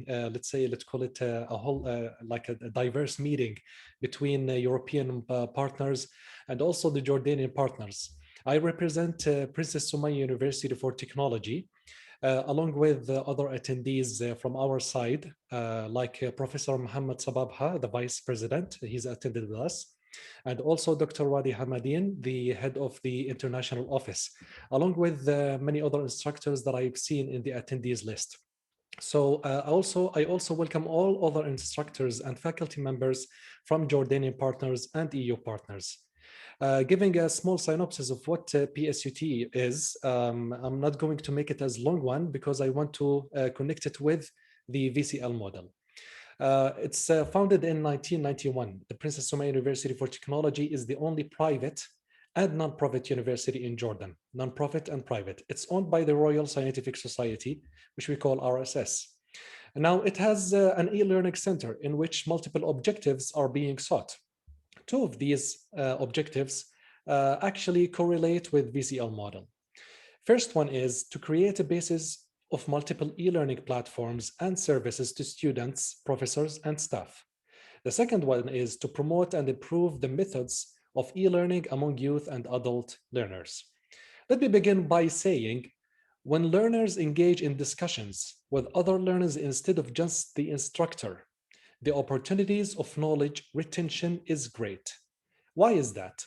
let's call it a whole like a diverse meeting between European partners and also the Jordanian partners. I represent Princess Sumaya University for Technology, along with other attendees from our side, like Professor Mohammed Sababha, the Vice President. He's attended with us. And also Dr. Wadi Hamadin, the head of the international office, along with many other instructors that I've seen in the attendees list. So I also welcome all other instructors and faculty members from Jordanian partners and EU partners. Giving a small synopsis of what PSUT is, I'm not going to make it as long one because I want to connect it with the VCL model. It's founded in 1991. The Princess Sumaya University for Technology is the only private and non-profit university in Jordan, non-profit and private. It's owned by the Royal Scientific Society, which we call RSS. Now it has an e-learning center in which multiple objectives are being sought. Two of these objectives actually correlate with VCL model. First one is to create a basis of multiple e-learning platforms and services to students, professors, and staff. The second one is to promote and improve the methods of e-learning among youth and adult learners. Let me begin by saying, when learners engage in discussions with other learners instead of just the instructor, the opportunities of knowledge retention is great. Why is that?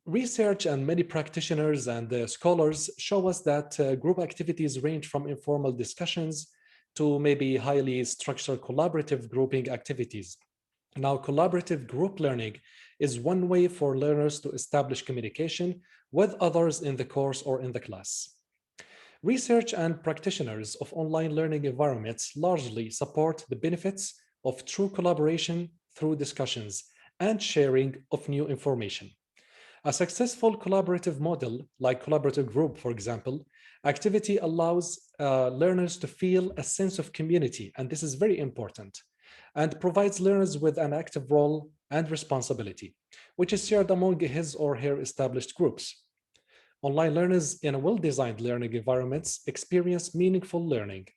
Research and many practitioners and scholars show us that group activities range from informal discussions to maybe highly structured collaborative grouping activities. Now, collaborative group learning is one way for learners to establish communication with others in the course or in the class. Research and practitioners of online learning environments largely support the benefits of true collaboration through discussions and sharing of new information. A successful collaborative model, like collaborative group, for example, activity allows learners to feel a sense of community, and this is very important, and provides learners with an active role and responsibility, which is shared among his or her established groups. Online learners in a well-designed learning environments experience meaningful learning,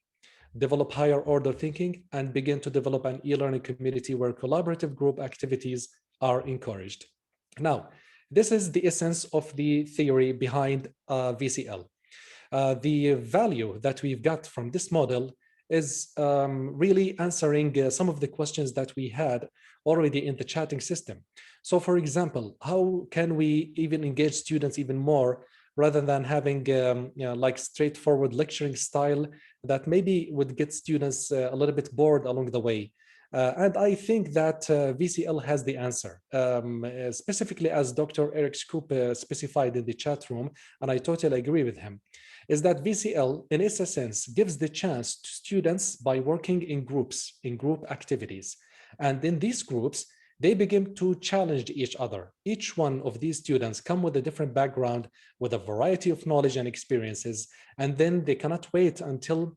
develop higher order thinking, and begin to develop an e-learning community where collaborative group activities are encouraged. Now, this is the essence of the theory behind VCL. The value that we've got from this model is really answering some of the questions that we had already in the chatting system. So for example, how can we even engage students even more rather than having like straightforward lecturing style that maybe would get students a little bit bored along the way? And I think that VCL has the answer, specifically as Dr. Eric Scoop specified in the chat room, and I totally agree with him, is that VCL, in its essence, gives the chance to students by working in groups, in group activities. And in these groups, they begin to challenge each other. Each one of these students come with a different background, with a variety of knowledge and experiences, and then they cannot wait until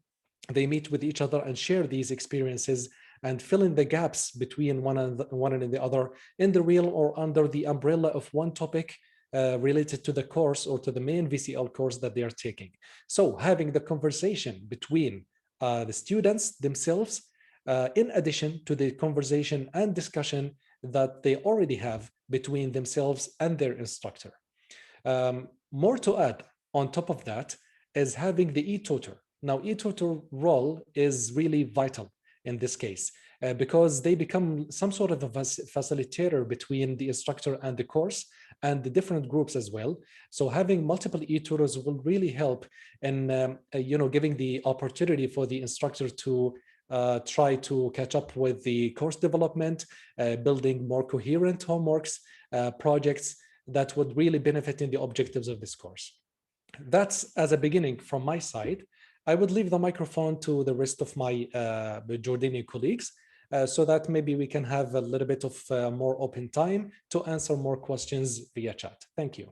they meet with each other and share these experiences and fill in the gaps between one and the other in the real or under the umbrella of one topic related to the course or to the main VCL course that they are taking. So having the conversation between the students themselves, in addition to the conversation and discussion that they already have between themselves and their instructor. More to add on top of that is having the e-tutor. Now, e-tutor role is really vital in this case, because they become some sort of a facilitator between the instructor and the course and the different groups as well. So having multiple e-tutors will really help in giving the opportunity for the instructor to try to catch up with the course development, building more coherent homeworks, projects that would really benefit in the objectives of this course. That's as a beginning from my side. I would leave the microphone to the rest of my Jordanian colleagues so that maybe we can have a little bit of more open time to answer more questions via chat. Thank you.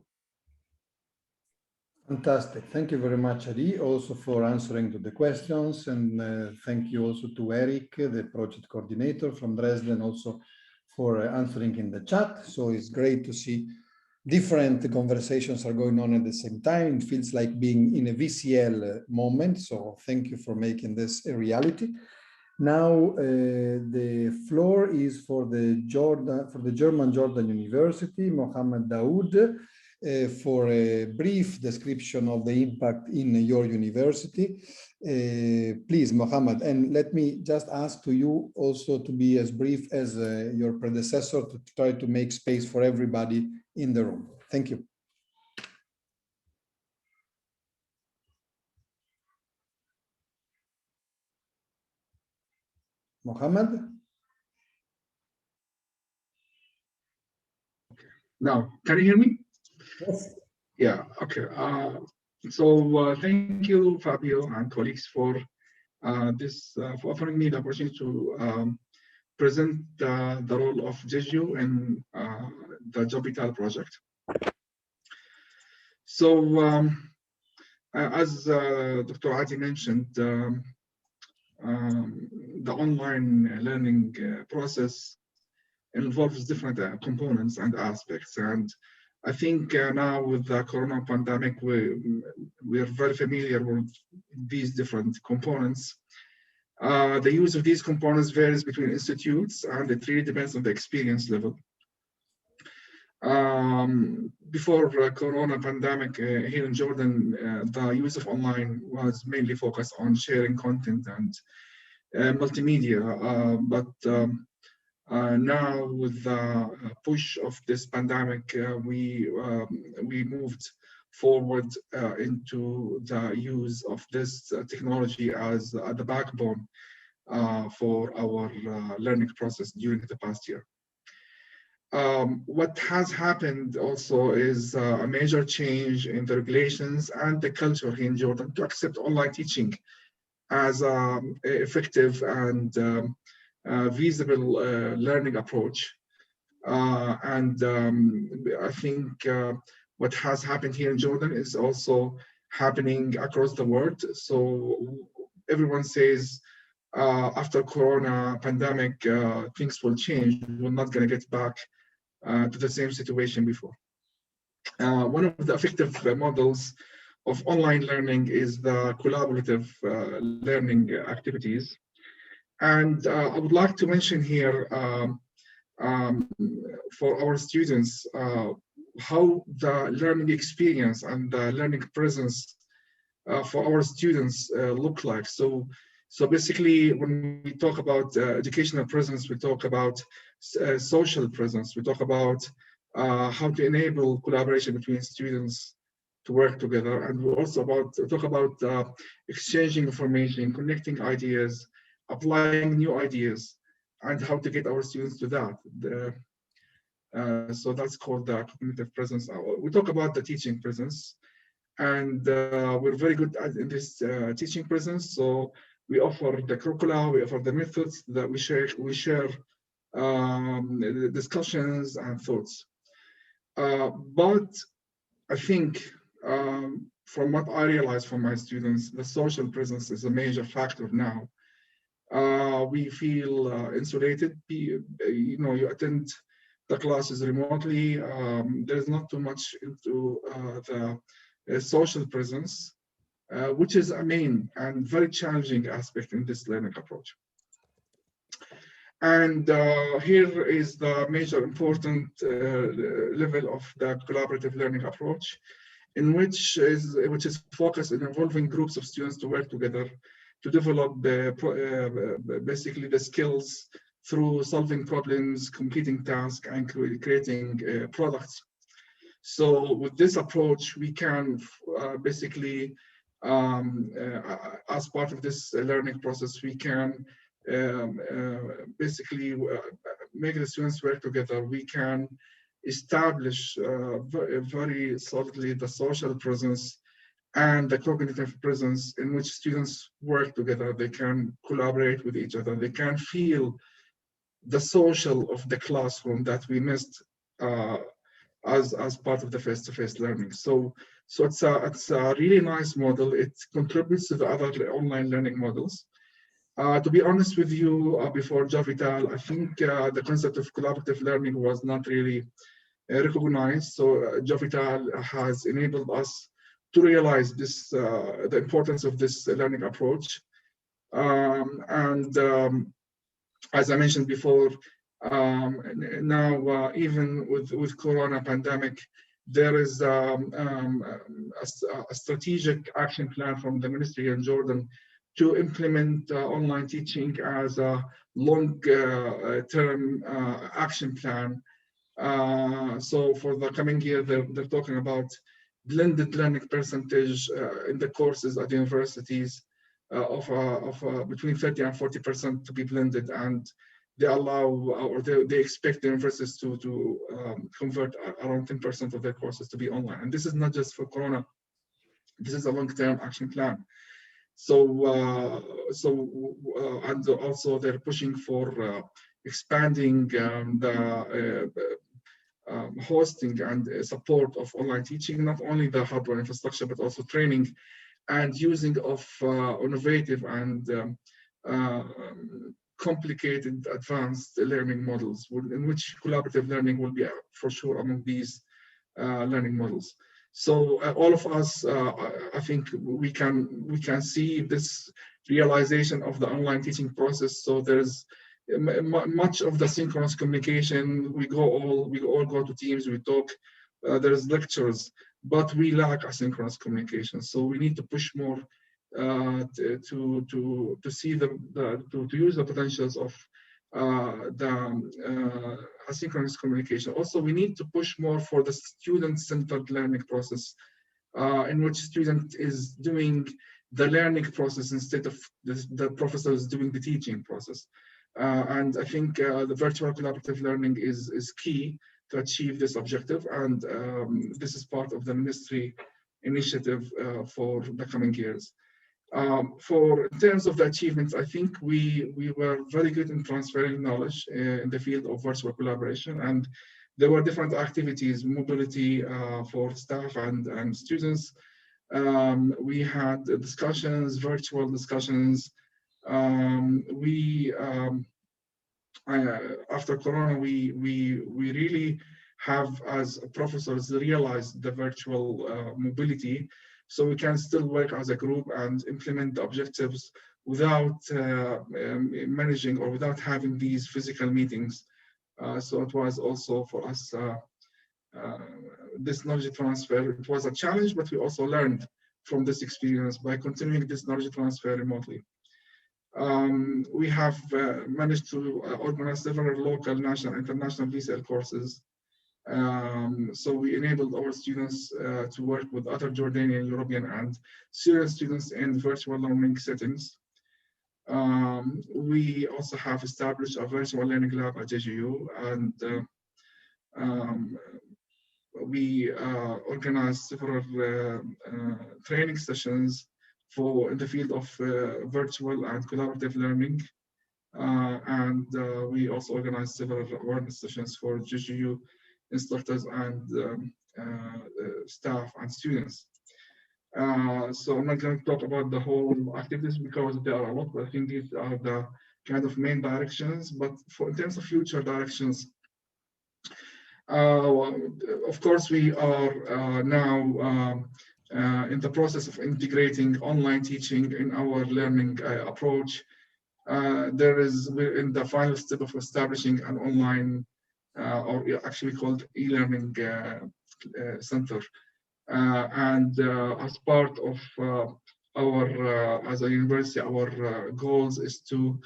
Fantastic. Thank you very much, Ali, also for answering to the questions. And thank you also to Eric, the project coordinator from Dresden, also for answering in the chat. So it's great to see different conversations are going on at the same time. It feels like being in a VCL moment. So thank you for making this a reality. Now the floor is for the German Jordan University, Mohammed Daoud, for a brief description of the impact in your university. Please, Mohammed, and let me just ask to you also to be as brief as your predecessor to try to make space for everybody in the room. Thank you. Mohammed?
Now, can you hear me?
Yes.
Yeah, okay. Thank you, Fabio and colleagues, for for offering me the opportunity to present the role of JEJU in the JOVITAL project. So, as Dr. Adi mentioned, the online learning process involves different components and aspects. And I think now with the corona pandemic, we're very familiar with these different components. The use of these components varies between institutes, and it really depends on the experience level. Before corona pandemic here in Jordan, the use of online was mainly focused on sharing content and multimedia, now with the push of this pandemic, we moved forward into the use of this technology as the backbone for our learning process during the past year. What has happened also is a major change in the regulations and the culture here in Jordan to accept online teaching as an effective and feasible learning approach. I think what has happened here in Jordan is also happening across the world. So everyone says after Corona pandemic, things will change. We're not going to get back to the same situation before. One of the effective models of online learning is the collaborative learning activities. And I would like to mention here for our students how the learning experience and the learning presence for our students look like. So basically, when we talk about educational presence, we talk about social presence. We talk about how to enable collaboration between students to work together, and we also talk about exchanging information, connecting ideas, applying new ideas, and how to get our students to that. So that's called the cognitive presence. We talk about the teaching presence, and we're very good in this teaching presence. So we offer the curricula, we offer the methods that we share the discussions and thoughts. But I think from what I realize from my students, the social presence is a major factor now. We feel insulated. You attend the classes remotely. There's not too much into the social presence, which is a main and very challenging aspect in this learning approach. And here is the major important level of the collaborative learning approach, which is focused on involving groups of students to work together to develop basically the skills through solving problems, completing tasks, and creating products. So with this approach, we can basically, as part of this learning process, we can basically make the students work together. We can establish very solidly the social presence and the cognitive presence in which students work together. They can collaborate with each other. They can feel the social of the classroom that we missed as part of the face-to-face learning. So it's a really nice model. It contributes to the other online learning models. To be honest with you, before JOVITAL, I think the concept of collaborative learning was not really recognized. So JOVITAL has enabled us to realize this, the importance of this learning approach. As I mentioned before, now even with Corona pandemic, there is a strategic action plan from the ministry in Jordan to implement online teaching as a long-term action plan. So for the coming year, they're talking about blended learning percentage in the courses at the universities of between 30 and 40% to be blended, and they allow or they expect the universities to convert around 10% of their courses to be online. And this is not just for Corona. This is a long-term action plan. So, and also they're pushing for expanding the hosting and support of online teaching, not only the hardware infrastructure, but also training and using of innovative and complicated advanced learning models, in which collaborative learning will be for sure among these learning models. So all of us, I think we can see this realization of the online teaching process. So there's much of the synchronous communication. We all go to Teams, we talk. There's lectures, but we lack asynchronous communication. So we need to push more to see to use the potentials of the asynchronous communication. Also, we need to push more for the student-centered learning process, in which student is doing the learning process instead of the professor is doing the teaching process. And I think the virtual collaborative learning is key to achieve this objective. And this is part of the ministry initiative for the coming years. In terms of the achievements, I think we were very good in transferring knowledge in the field of virtual collaboration, and there were different activities, mobility for staff and students. We had discussions, virtual discussions. After Corona, we really have, as professors, realized the virtual mobility, so we can still work as a group and implement the objectives without managing or without having these physical meetings. So it was also for us this knowledge transfer. It was a challenge, but we also learned from this experience by continuing this knowledge transfer remotely. We have managed to organize several local, national, international VCL courses. So we enabled our students to work with other Jordanian, European, and Syrian students in virtual learning settings. We also have established a virtual learning lab at JGU, and we organized several training sessions in the field of virtual and collaborative learning. And we also organized several awareness sessions for JGU instructors and staff and students. So I'm not going to talk about the whole activities because there are a lot, but I think these are the kind of main directions. But in terms of future directions, of course, we are now in the process of integrating online teaching in our learning approach. We're in the final step of establishing an online, or actually called e-learning center. And as part of as a university, our goals is to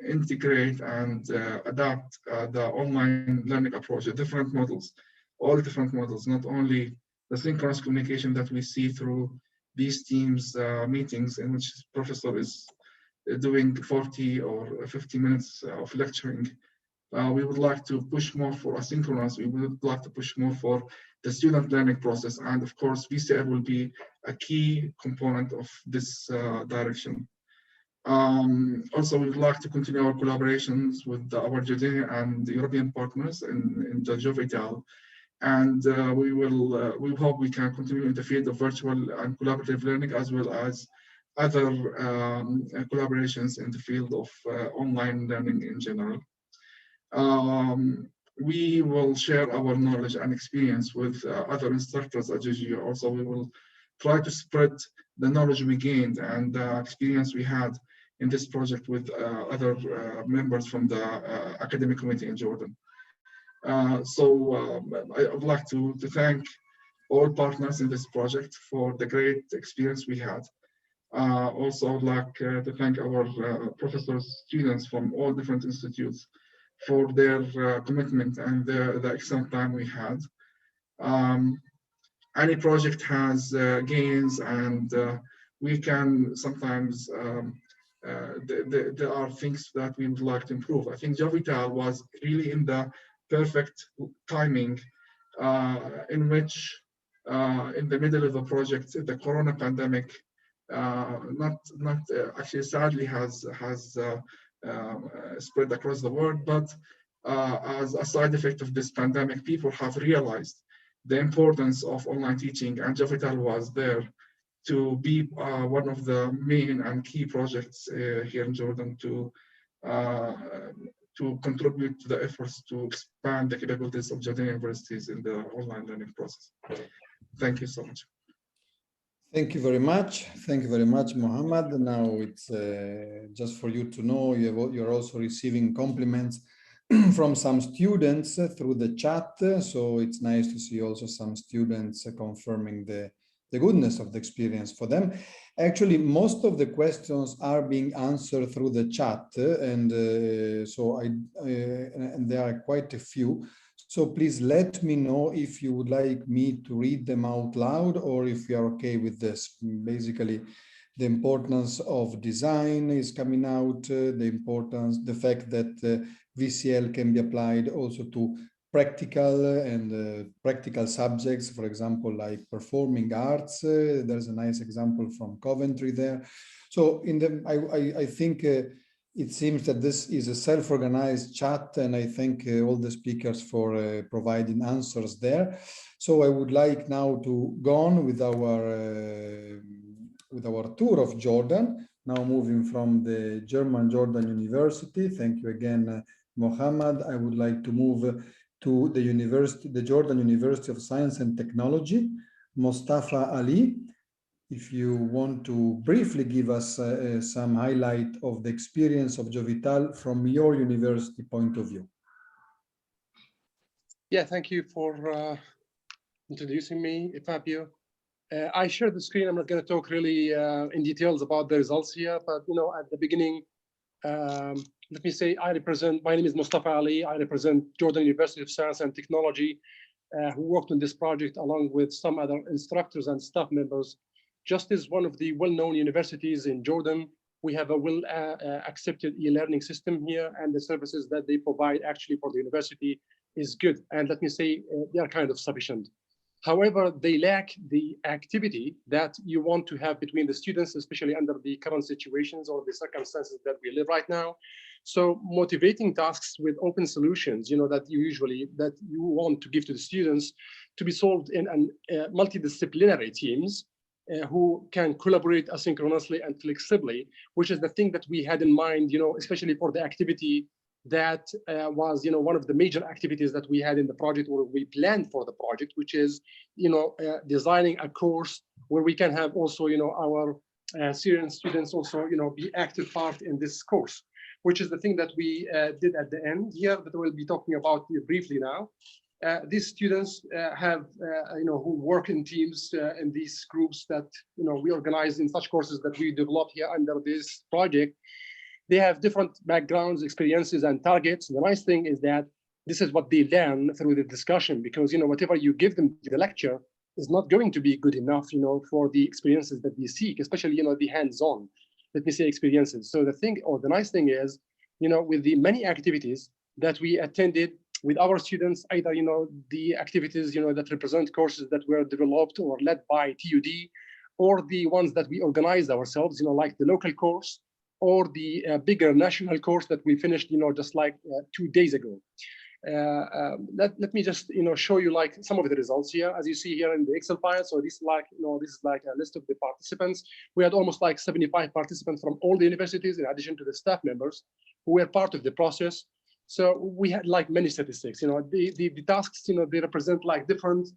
integrate and adapt the online learning approach, different models, all different models, not only the synchronous communication that we see through these Teams meetings in which the professor is doing 40 or 50 minutes of lecturing. We would like to push more for asynchronous. We would like to push more for the student learning process. And of course, VCL will be a key component of this direction. Also, we would like to continue our collaborations with our Jordanian and European partners in the JOVITAL. And we hope we can continue in the field of virtual and collaborative learning, as well as other collaborations in the field of online learning in general. We will share our knowledge and experience with other instructors at JGU. Also, we will try to spread the knowledge we gained and the experience we had in this project with other members from the academic committee in Jordan. So I would like to thank all partners in this project for the great experience we had. Also, I would like to thank our professors, students from all different institutes for their commitment and the excellent time we had. Any project has gains, and we can sometimes there are things that we would like to improve. I think JOVITAL was really in the perfect timing in which in the middle of the project, the Corona pandemic, actually sadly has spread across the world, but as a side effect of this pandemic, people have realized the importance of online teaching, and JOVITAL was there to be one of the main and key projects here in Jordan to contribute to the efforts to expand the capabilities of Jordan universities in the online learning process. Thank you so much.
Thank you very much. Thank you very much, Mohammed. Now it's just for you to know, you're also receiving compliments from some students through the chat. So it's nice to see also some students confirming the goodness of the experience for them. Actually, most of the questions are being answered through the chat, and and there are quite a few. So please let me know if you would like me to read them out loud, or if you are okay with this. Basically, the importance of design is coming out, the fact that VCL can be applied also to practical and practical subjects, for example, like performing arts. There's a nice example from Coventry there. So I think it seems that this is a self-organized chat, and I thank all the speakers for providing answers there. So I would like now to go on with our tour of Jordan, now moving from the German Jordan University. Thank you again, Mohammed. I would like to move to the Jordan University of Science and Technology. Mustafa Ali, if you want to briefly give us some highlight of the experience of JOVITAL from your university point of view.
Yeah, thank you for introducing me, Fabio. I share the screen. I'm not going to talk really in details about the results here, but at the beginning, let me say my name is Mustafa Ali. I represent Jordan University of Science and Technology, who worked on this project along with some other instructors and staff members. Just as one of the well-known universities in Jordan, we have a well-accepted e-learning system here, and the services that they provide actually for the university is good. And let me say, they are kind of sufficient. However, they lack the activity that you want to have between the students, especially under the current situations or the circumstances that we live right now. So motivating tasks with open solutions, that you want to give to the students to be solved in multidisciplinary teams who can collaborate asynchronously and flexibly, which is the thing that we had in mind, especially for the activity that was, one of the major activities that we had in the project, or we planned for the project, which is, designing a course where we can have also, our Syrian students also, be active part in this course, which is the thing that we did at the end here that we'll be talking about briefly now. These students have, who work in teams in these groups that, we organize in such courses that we develop here under this project. They have different backgrounds, experiences, and targets. The nice thing is that this is what they learn through the discussion, because, whatever you give them to the lecture is not going to be good enough, for the experiences that they seek, especially, the hands-on, let me say, experiences. So the nice thing is, with the many activities that we attended with our students, either, the activities, that represent courses that were developed or led by TUD, or the ones that we organized ourselves, like the local course, or the bigger national course that we finished, just like 2 days ago. Let me just, show you like some of the results here, as you see here in the Excel file. So this is like, this is like a list of the participants. We had almost like 75 participants from all the universities, in addition to the staff members who were part of the process. So we had like many statistics, the tasks, they represent like different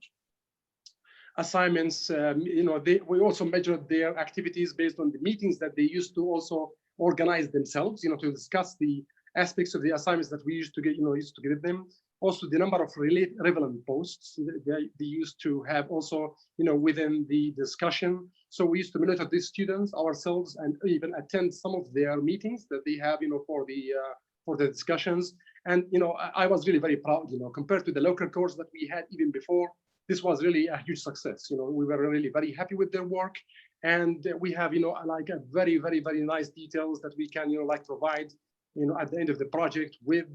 assignments. We also measured their activities based on the meetings that they used to also organize themselves, to discuss the aspects of the assignments that we used to give them. Also, the number of relevant posts they used to have also, within the discussion. So we used to monitor these students ourselves and even attend some of their meetings that they have, for the discussions. And, I was really very proud, compared to the local course that we had even before. This was really a huge success. We were really very happy with their work. And we have, like a very, very, very nice details that we can, like provide, at the end of the project with,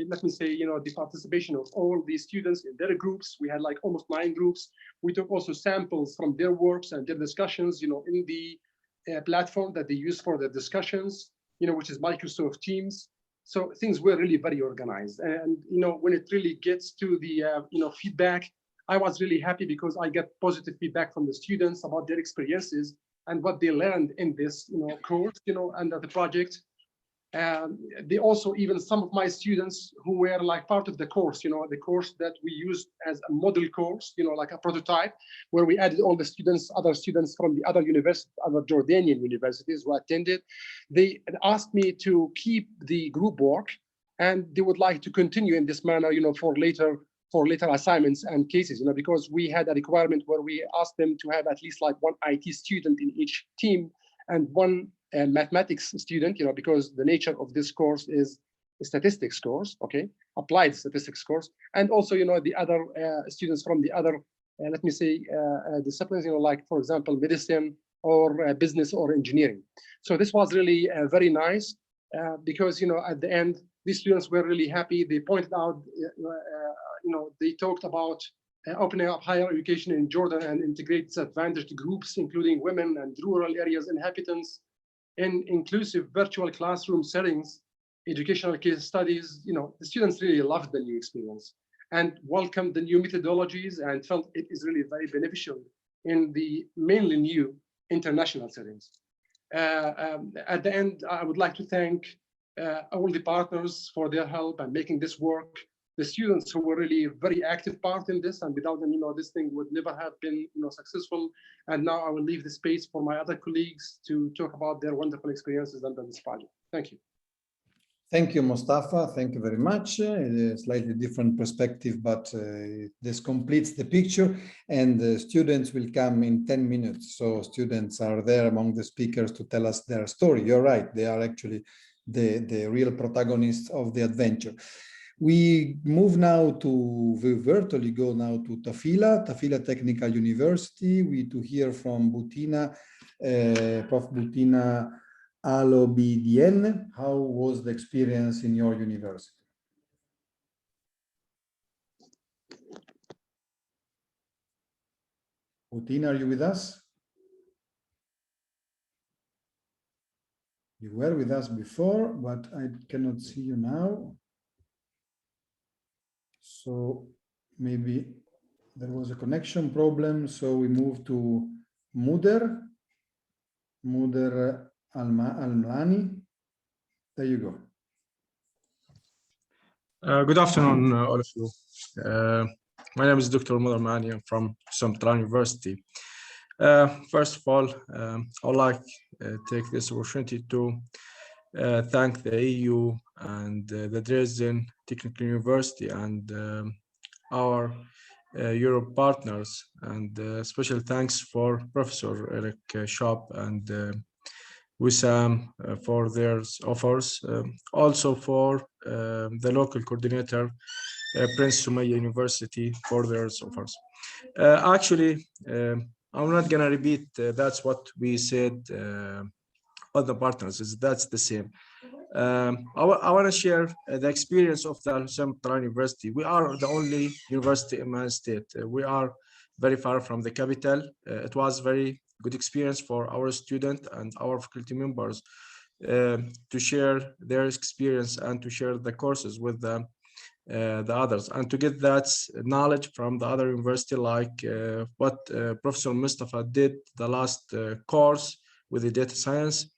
let me say, the participation of all the students in their groups. We had like almost 9 groups. We took also samples from their works and their discussions, in the platform that they use for their discussions, which is Microsoft Teams. So things were really very organized. And, when it really gets to the, feedback, I was really happy because I get positive feedback from the students about their experiences and what they learned in this, course, under the project. They also, even some of my students who were like part of the course, the course that we used as a model course, like a prototype, where we added all the students, other students from the other universities, other Jordanian universities who attended. They asked me to keep the group work, and they would like to continue in this manner, for later assignments and cases, because we had a requirement where we asked them to have at least like 1 IT student in each team and 1 mathematics student, because the nature of this course is a statistics course, okay, applied statistics course, and also, the other students from the other, let me say, disciplines, like, for example, medicine or business or engineering. So this was really very nice because, at the end, these students were really happy. They pointed out, they talked about opening up higher education in Jordan and integrate disadvantaged groups, including women and rural areas inhabitants, in inclusive virtual classroom settings, educational case studies. The students really loved the new experience and welcomed the new methodologies and felt it is really very beneficial in the mainly new international settings. At the end, I would like to thank all the partners for their help and making this work. The students who were really very active part in this, and without them, this thing would never have been, successful. And now I will leave the space for my other colleagues to talk about their wonderful experiences under this project. Thank you.
Thank you, Mustafa. Thank you very much. A slightly different perspective, but this completes the picture. And the students will come in 10 minutes. So students are there among the speakers to tell us their story. You're right. They are actually the real protagonists of the adventure. We move now we virtually go now to Tafila Technical University. We to hear from Butina, Prof. Butina Alobidien. How was the experience in your university? Butina, are you with us? You were with us before, but I cannot see you now. So maybe there was a connection problem. So we move to Muder Almlani. There you go.
Good afternoon, all of you. My name is Dr. Muder Almlani. I'm from Central University. First of all, I would like to take this opportunity to thank the EU and the Dresden Technical University and our Europe partners, and special thanks for Professor Eric Schopp and Wissam for their offers, also for the local coordinator, Prince Sumaya University, for their offers. Actually, I'm not gonna repeat, that's what we said, other partners, that's the same. I want to share the experience of the Central University. We are the only university in my state. We are very far from the capital. It was very good experience for our students and our faculty members to share their experience and to share the courses with the others, and to get that knowledge from the other university, like what Professor Mustafa did the last course with the data science.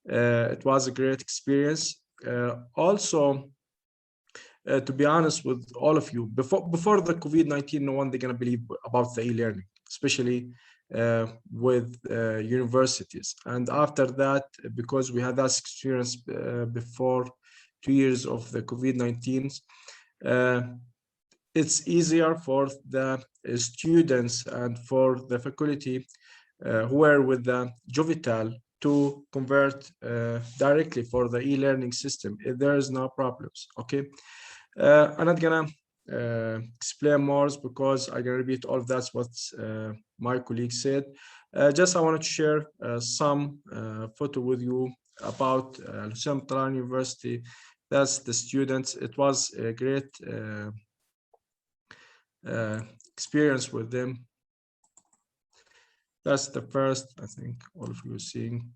It was a great experience. Also, to be honest with all of you, before the COVID-19, no one they're gonna believe about the e-learning, especially with universities. And after that, because we had that experience before 2 years of the COVID-19, it's easier for the students and for the faculty who were with the JOVITAL to convert directly for the e-learning system. There is no problems, okay? I'm not gonna explain more because I'm gonna repeat all of that's what my colleague said. Just I wanted to share some photo with you about Hussein Talan University. That's the students. It was a great experience with them. That's the first, I think all of you are seeing.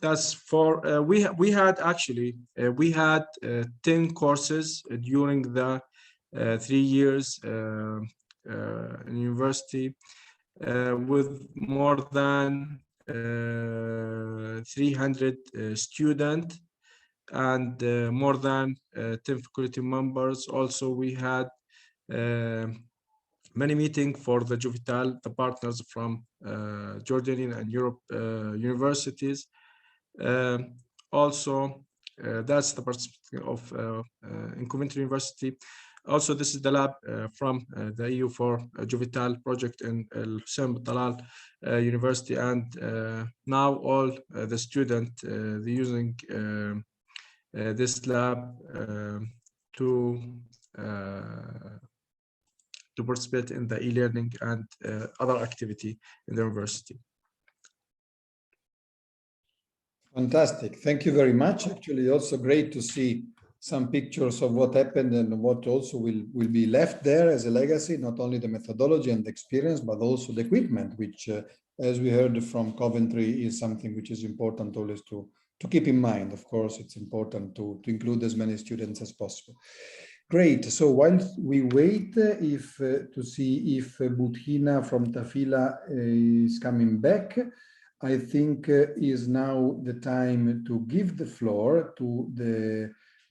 That's for, we had actually, we had 10 courses during the 3 years in university with more than 300 students and more than 10 faculty members. Also, we had many meetings for the JOVITAL, the partners from Jordanian and Europe universities. Also, that's the participation of in Coventry University. Also, this is the lab from the EU for JOVITAL project in Hussein Talal University, and now all the students they're using this lab to participate in the e-learning and other activity in the university.
Fantastic. Thank you very much. Actually, also great to see some pictures of what happened and what also will be left there as a legacy, not only the methodology and the experience, but also the equipment, which, as we heard from Coventry, is something which is important always to keep in mind. Of course, it's important to include as many students as possible. Great. So while we wait to see if Buthina from Tafila is coming back, I think is now the time to give the floor to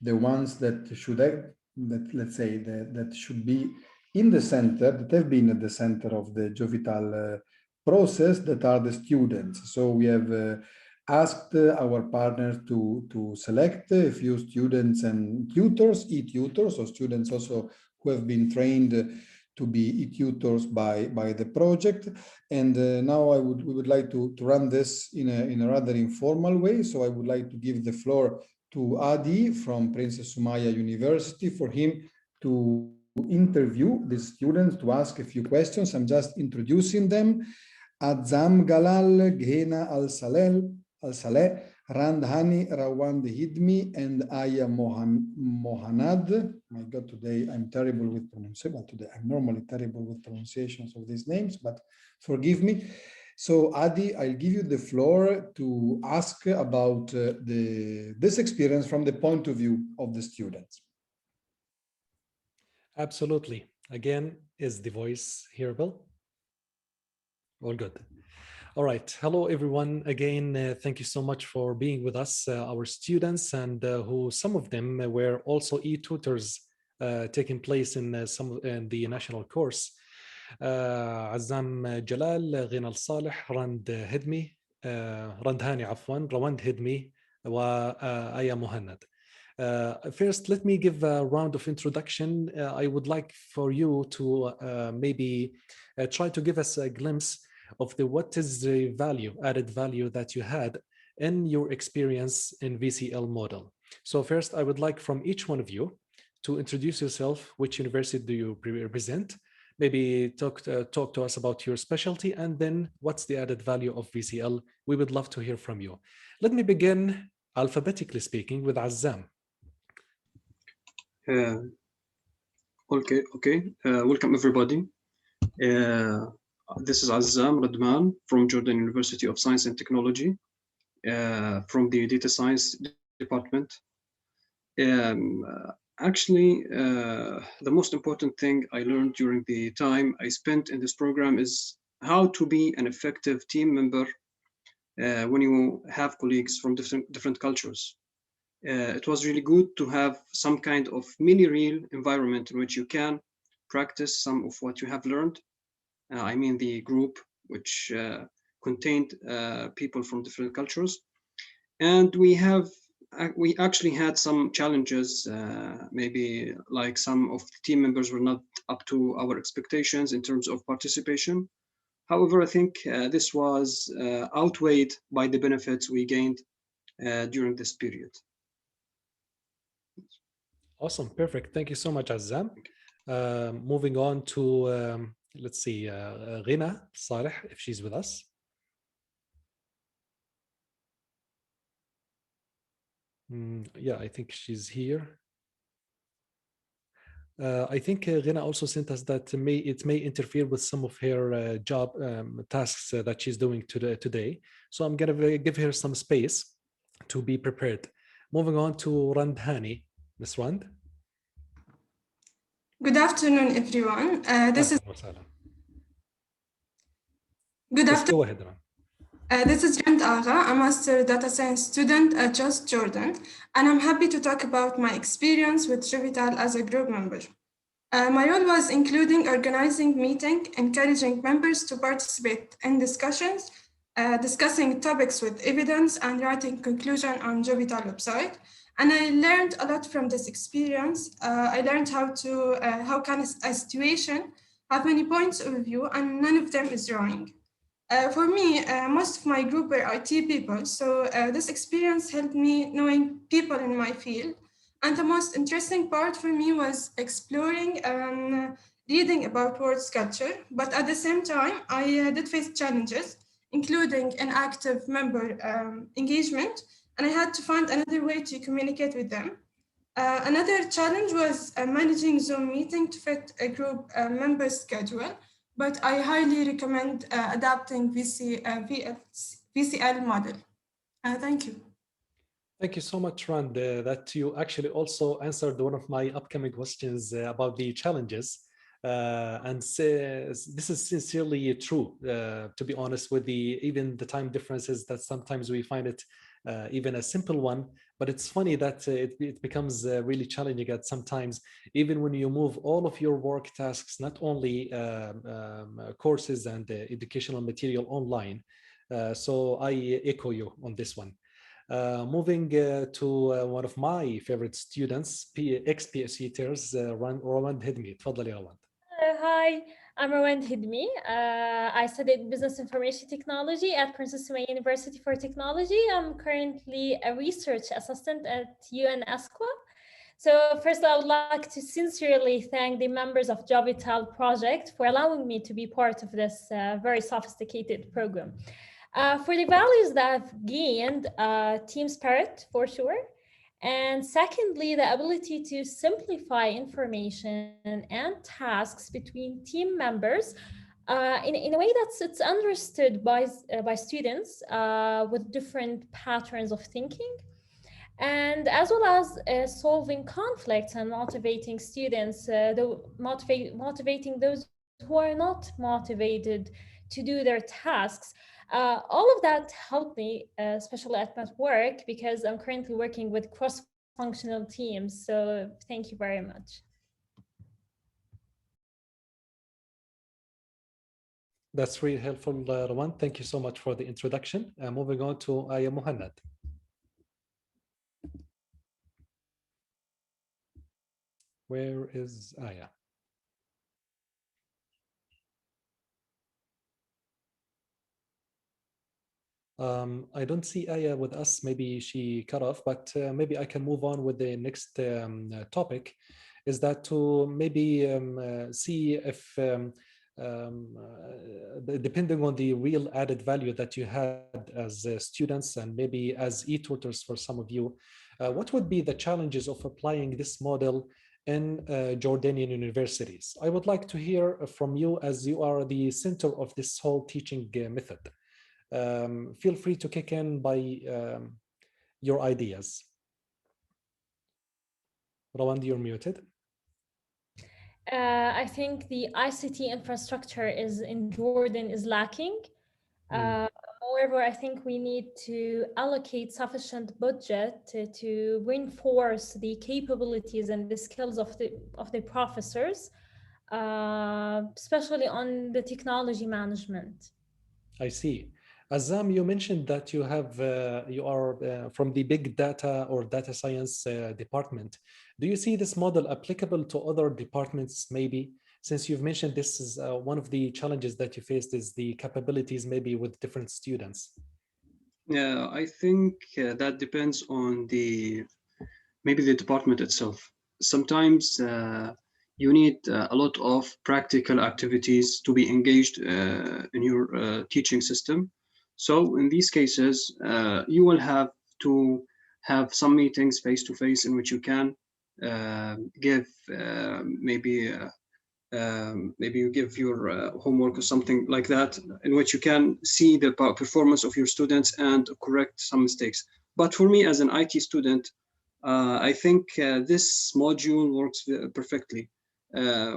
the ones that should let's say that should be in the center, that have been at the center of the JOVITAL process, that are the students. So we have asked our partners to select a few students and tutors, e-tutors, or students also who have been trained to be e-tutors by the project. And now we would like to run this in a rather informal way. So I would like to give the floor to Adi from Princess Sumaya University for him to interview the students, to ask a few questions. I'm just introducing them. Azam Galal, Ghena Al-Saleh, Randhani Rawand Hidmi, and Aya Mohanad. My God, today I'm terrible with pronunciation. Today I'm normally terrible with pronunciations of these names, but forgive me. So Adi, I'll give you the floor to ask about this experience from the point of view of the students.
Absolutely. Again, is the voice hearable? All good. All right. Hello, everyone. Again, thank you so much for being with us, our students, and who some of them were also e-tutors taking place in in the national course. عزام جلال, غنى الصالح, رند هدمي, رند هاني عفوا, روند هدمي, وآية مهند. First, let me give a round of introduction. I would like for you to maybe try to give us a glimpse of what is the added value that you had in your experience in VCL model. So first, I would like from each one of you to introduce yourself. Which university do you represent? Maybe talk to us about your specialty, and then what's the added value of VCL? We would love to hear from you. Let me begin, alphabetically speaking, with Azzam.
Okay. Welcome everybody. This is Azzam Radman from Jordan University of Science and Technology, from the Data Science Department. Actually, the most important thing I learned during the time I spent in this program is how to be an effective team member when you have colleagues from different cultures. It was really good to have some kind of mini real environment in which you can practice some of what you have learned. I mean the group which contained people from different cultures. And we actually had some challenges, maybe like some of the team members were not up to our expectations in terms of participation. However, I think this was outweighed by the benefits we gained during this period.
Awesome, perfect. Thank you so much, Azzam. Moving on to let's see, Ghina Saleh, if she's with us. Yeah, I think she's here. I think Ghina also sent us that it may interfere with some of her job tasks that she's doing today. So I'm going to give her some space to be prepared. Moving on to Randhani. Ms. Rand.
Good afternoon, everyone. Good afternoon.
Go ahead, Rand.
This is Rand Agha, a Master Data Science student at Just Jordan, and I'm happy to talk about my experience with JOVITAL as a group member. My role was including organizing meetings, encouraging members to participate in discussions, discussing topics with evidence, and writing conclusion on JOVITAL website. And I learned a lot from this experience. I learned how can a situation have many points of view and none of them is wrong. For me, most of my group were IT people, so this experience helped me knowing people in my field. And the most interesting part for me was exploring and reading about word culture. But at the same time, I did face challenges, including inactive member engagement, and I had to find another way to communicate with them. Another challenge was managing Zoom meeting to fit a group member schedule, but I highly recommend adapting VCL model. Thank you.
Thank you so much, Rand, that you actually also answered one of my upcoming questions about the challenges. This is sincerely true, to be honest, with even the time differences that sometimes we find it even a simple one, but it's funny that it becomes really challenging at sometimes, even when you move all of your work tasks, not only courses and educational material online. So I echo you on this one. Moving to one of my favorite students, ex-PhD-ters, Rawand Hidmi. تفضل يا Rawand.
Hi, I'm Rawand Hidmi. I studied Business Information Technology at Princess Sumaya University for Technology. I'm currently a research assistant at UNESCO. So first, I would like to sincerely thank the members of JOVITAL project for allowing me to be part of this very sophisticated program. For the values that I've gained, team spirit for sure. And secondly, the ability to simplify information and tasks between team members in a way it's understood by students with different patterns of thinking. And as well as solving conflicts and motivating students, motivating those who are not motivated to do their tasks. All of that helped me, especially at my work, because I'm currently working with cross-functional teams. So thank you very much.
That's really helpful, Rawan. Thank you so much for the introduction. Moving on to Aya Muhannad. Where is Aya? I don't see Aya with us. Maybe she cut off, but maybe I can move on with the next topic. Is that to maybe see if, depending on the real added value that you had as students and maybe as e-tutors for some of you, what would be the challenges of applying this model in Jordanian universities? I would like to hear from you, as you are the center of this whole teaching method. Feel free to kick in by your ideas. Rawand, you're muted.
I think the ICT infrastructure in Jordan is lacking. However, I think we need to allocate sufficient budget to reinforce the capabilities and the skills of the professors, especially on the technology management.
I see. Azam, you mentioned that you are from the big data or data science department. Do you see this model applicable to other departments maybe? Since you've mentioned this is one of the challenges that you faced is the capabilities maybe with different students.
Yeah, I think that depends on maybe the department itself. Sometimes you need a lot of practical activities to be engaged in your teaching system. So in these cases, you will have to have some meetings face-to-face in which you can give maybe you give your homework or something like that, in which you can see the performance of your students and correct some mistakes. But for me as an IT student, I think this module works perfectly.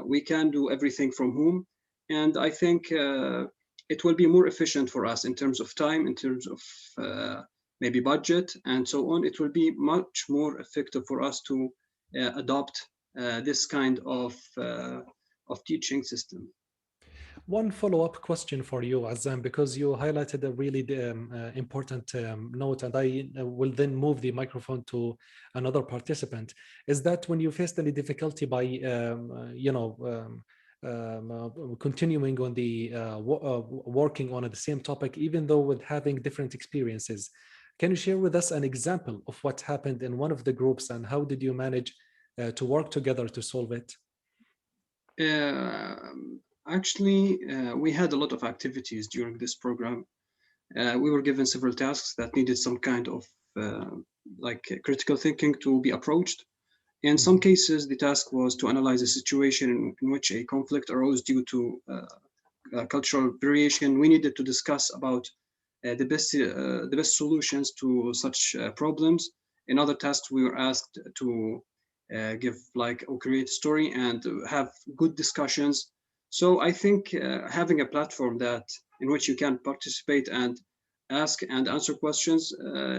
We can do everything from home, and I think it will be more efficient for us in terms of time, in terms of maybe budget and so on. It will be much more effective for us to adopt this kind of teaching system.
One follow-up question for you, Azam, because you highlighted a really important note, and I will then move the microphone to another participant, is that when you faced any difficulty by, continuing on the working on the same topic, even though with having different experiences, can you share with us an example of what happened in one of the groups and how did you manage to work together to solve it?
Actually, we had a lot of activities during this program. We were given several tasks that needed some kind of like critical thinking to be approached. In some cases, the task was to analyze a situation in which a conflict arose due to cultural variation. We needed to discuss about the best solutions to such problems. In other tasks, we were asked to give like or create a story and have good discussions. So I think having a platform that in which you can participate and ask and answer questions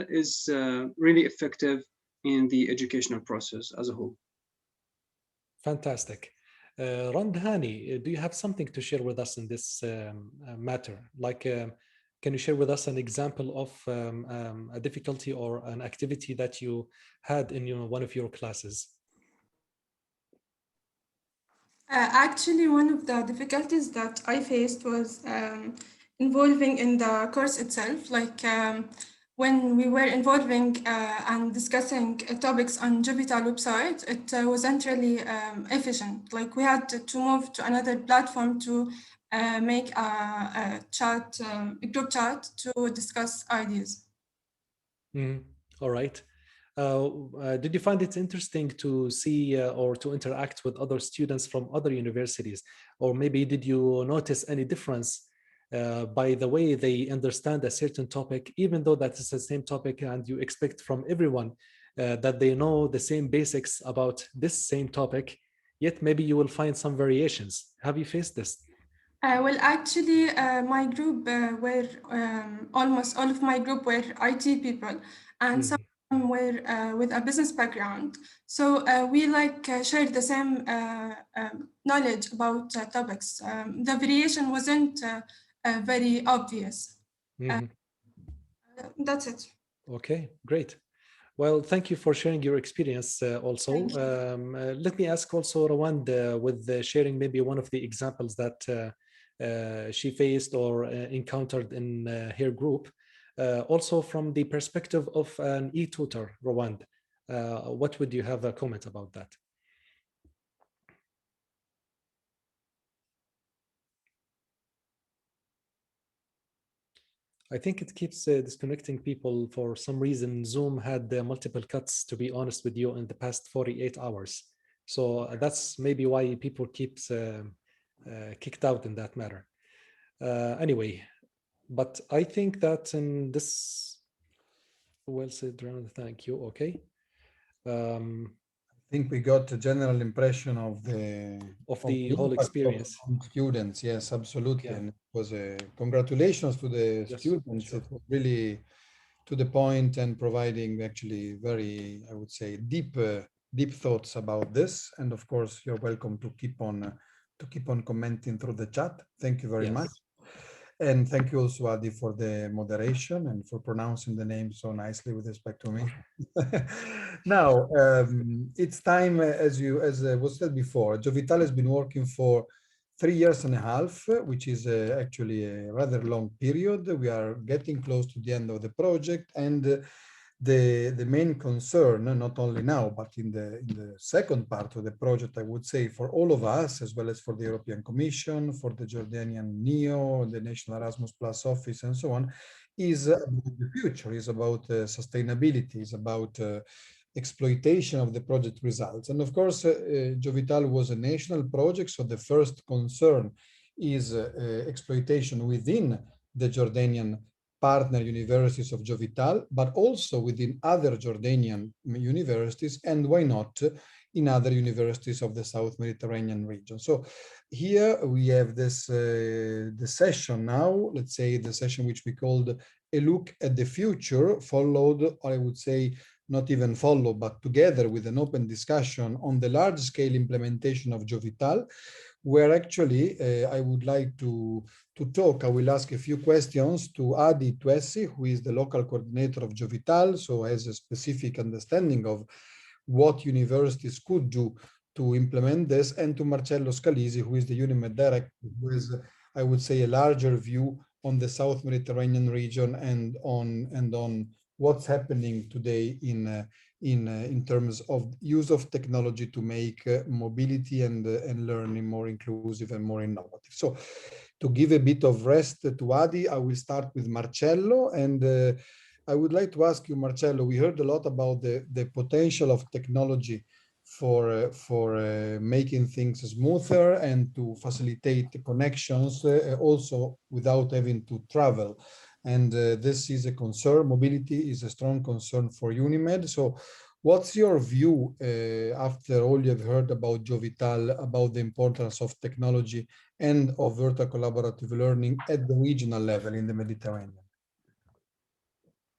is really effective in the educational process as a whole.
Fantastic. Randhani, do you have something to share with us in this matter? Like, can you share with us an example of a difficulty or an activity that you had in one of your classes?
Actually, one of the difficulties that I faced was involving in the course itself. Like when we were involving and discussing topics on JOVITAL website, it wasn't really efficient. Like we had to move to another platform to make a chat, a group chat to discuss ideas.
All right. Did you find it interesting to see or to interact with other students from other universities? Or maybe did you notice any difference by the way they understand a certain topic, even though that is the same topic and you expect from everyone that they know the same basics about this same topic, yet maybe you will find some variations. Have you faced this?
Well, actually, my group were almost all of my group were IT people, and some were with a business background. So we like shared the same knowledge about topics. The variation wasn't very obvious. That's it.
Okay, great. Well, thank you for sharing your experience also. Let me ask also Rawand with sharing maybe one of the examples that she faced or encountered in her group. Also from the perspective of an e-tutor, Rawand, what would you have a comment about that? I think it keeps disconnecting people for some reason. Zoom had multiple cuts, to be honest with you, in the past 48 hours. So that's maybe why people keeps kicked out in that matter. Anyway, but I think that in this, well said, Ron, thank you. Okay.
I think we got a general impression of the
whole experience.
Of students. Yes, absolutely. Yeah. And it was a congratulations to the students. Sure. It was really to the point and providing actually very, I would say, deep thoughts about this. And of course, you're welcome to keep on commenting through the chat. Thank you very much. And thank you also, Adi, for the moderation and for pronouncing the name so nicely with respect to me. Now, it's time, as was said before, JOVITAL has been working for 3 years and a half, which is actually a rather long period. We are getting close to the end of the project, and the main concern, not only now, but in the second part of the project, I would say, for all of us, as well as for the European Commission, for the Jordanian NEO, the National Erasmus Plus Office, and so on, is about the future, is about sustainability, is about exploitation of the project results. And of course, JOVITAL was a national project, so the first concern is exploitation within the Jordanian partner universities of JOVITAL, but also within other Jordanian universities, and why not in other universities of the South Mediterranean region. So here we have this the session now, let's say the session which we called a look at the future, followed, or I would say not even follow, but together with an open discussion on the large-scale implementation of JOVITAL, where actually I would like to talk. I will ask a few questions to Adi Tuessi, who is the local coordinator of JOVITAL, so has a specific understanding of what universities could do to implement this, and to Marcello Scalisi, who is the UNIMED director, who is, I would say, a larger view on the South Mediterranean region and on what's happening today in terms of use of technology to make mobility and learning more inclusive and more innovative. So to give a bit of rest to Adi, I will start with Marcello. And I would like to ask you, Marcello, we heard a lot about the potential of technology for making things smoother and to facilitate the connections also without having to travel. And this is a concern. Mobility is a strong concern for UNIMED. So what's your view after all you've heard about JOVITAL, about the importance of technology and of vertical collaborative learning at the regional level in the Mediterranean?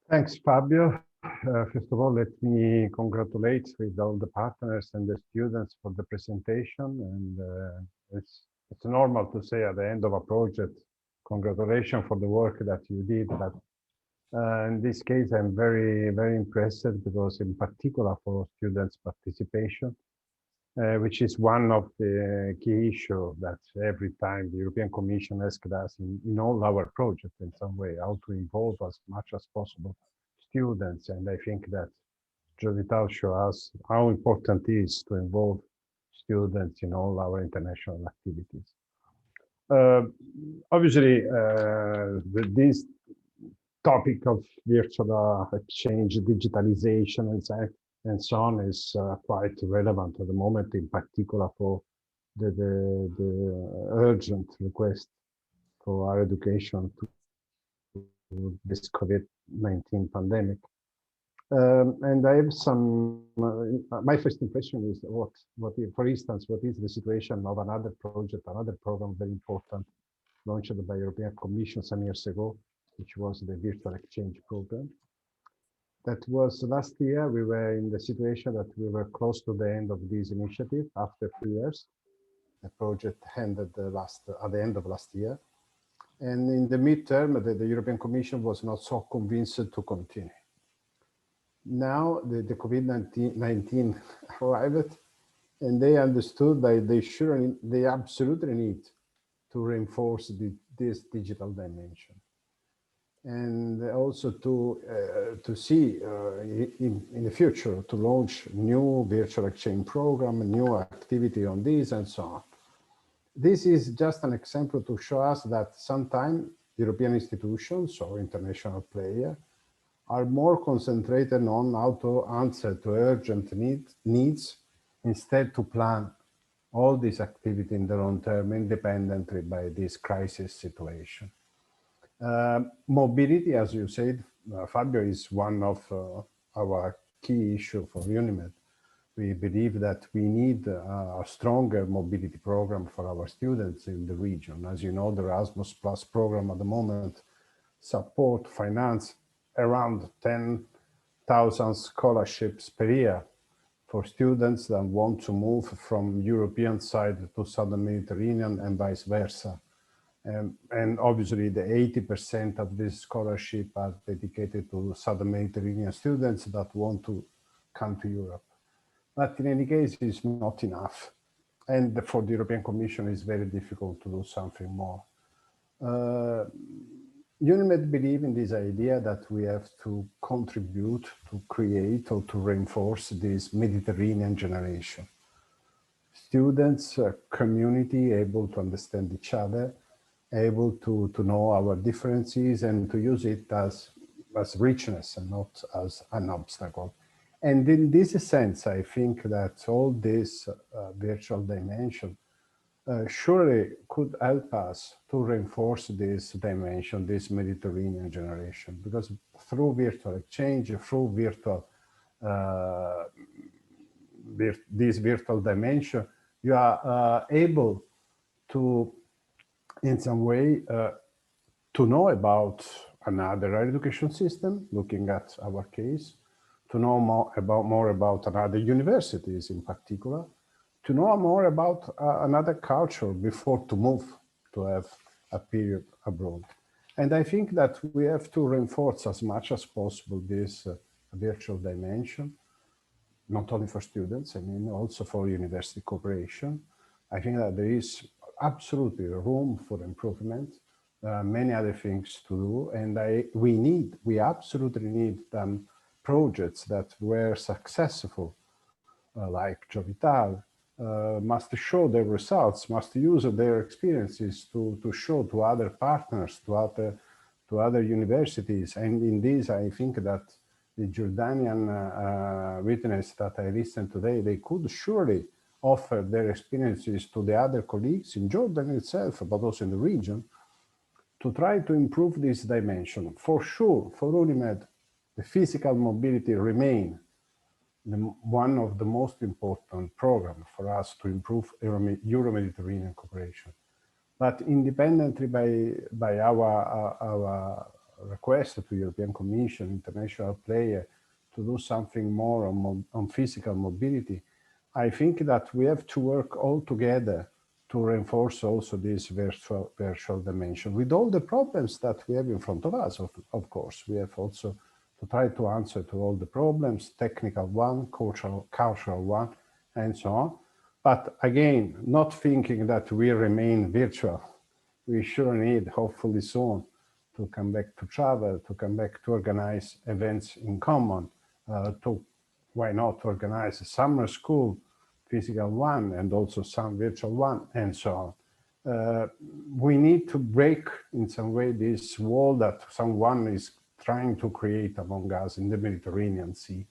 Thanks, Fabio. First of all, let me congratulate with all the partners and the students for the presentation. And it's normal to say at the end of a project, congratulations for the work that you did. But in this case, I'm very, very impressed because in particular for students' participation, which is one of the key issues that every time the European Commission asks us in all our projects in some way, how to involve as much as possible students. And I think that JOVITAL shows us how important it is to involve students in all our international activities. Obviously, this topic of virtual exchange, digitalization, and so on is quite relevant at the moment, in particular for the urgent request for our education to this COVID-19 pandemic. And I have some, my first impression is for instance, what is the situation of another project, another program very important, launched by the European Commission some years ago, which was the virtual exchange program. That was last year. We were in the situation that we were close to the end of this initiative after 3 years. The project ended at the end of last year. And in the midterm, the European Commission was not so convinced to continue. Now the COVID-19 arrived, and they understood that they absolutely need to reinforce this digital dimension, and also to see in the future to launch new virtual exchange program, new activity on this, and so on. This is just an example to show us that sometimes European institutions or international players are more concentrated on how to answer to urgent needs instead to plan all this activity in the long term independently by this crisis situation. Mobility, as you said, Fabio, is one of our key issues for UNIMED. We believe that we need a stronger mobility program for our students in the region. As you know, the Erasmus Plus program at the moment finance around 10,000 scholarships per year for students that want to move from European side to Southern Mediterranean and vice versa. And obviously the 80% of this scholarship are dedicated to Southern Mediterranean students that want to come to Europe. But in any case, it's not enough. And for the European Commission, it's very difficult to do something more. UNIMED believe in this idea that we have to contribute to create or to reinforce this Mediterranean generation. Students, community able to understand each other, able to know our differences and to use it as richness and not as an obstacle. And in this sense, I think that all this virtual dimension surely could help us to reinforce this dimension, this Mediterranean generation, because through virtual exchange, through virtual this virtual dimension, you are able to, in some way, to know about another education system, looking at our case, to know more about another universities in particular, to know more about another culture before to move to have a period abroad. And I think that we have to reinforce as much as possible this virtual dimension, not only for students, I mean, also for university cooperation. I think that there is absolutely room for improvement, many other things to do, and we absolutely need projects that were successful, like JOVITAL, must show their results, must use their experiences to show to other partners, to other universities. And in this, I think that the Jordanian witness that I listened today, they could surely offer their experiences to the other colleagues in Jordan itself, but also in the region, to try to improve this dimension. For sure, for UNIMED, the physical mobility remain one of the most important programs for us to improve Euro-Mediterranean cooperation. But independently by our request to European Commission, international player, to do something more on physical mobility, I think that we have to work all together to reinforce also this virtual dimension with all the problems that we have in front of us, of course. We have also to try to answer to all the problems, technical one, cultural one, and so on. But again, not thinking that we remain virtual. We sure need, hopefully soon, to come back to travel, to come back to organize events in common, why not organize a summer school, physical one, and also some virtual one, and so on. We need to break in some way this wall that someone is trying to create among us in the Mediterranean Sea,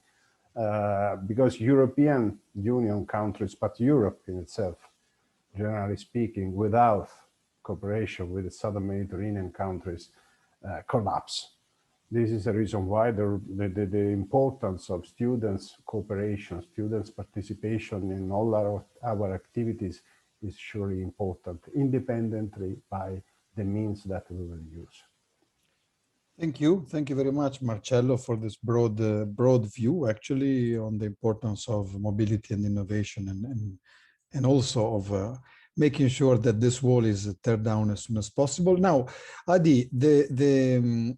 because European Union countries, but Europe in itself, generally speaking, without cooperation with the Southern Mediterranean countries, collapse. This is the reason why the importance of students' cooperation, students' participation in all our activities is surely important, independently by the means that we will use.
Thank you very much, Marcello, for this broad view, actually, on the importance of mobility and innovation, and also of making sure that this wall is teared down as soon as possible. Now, Adi, the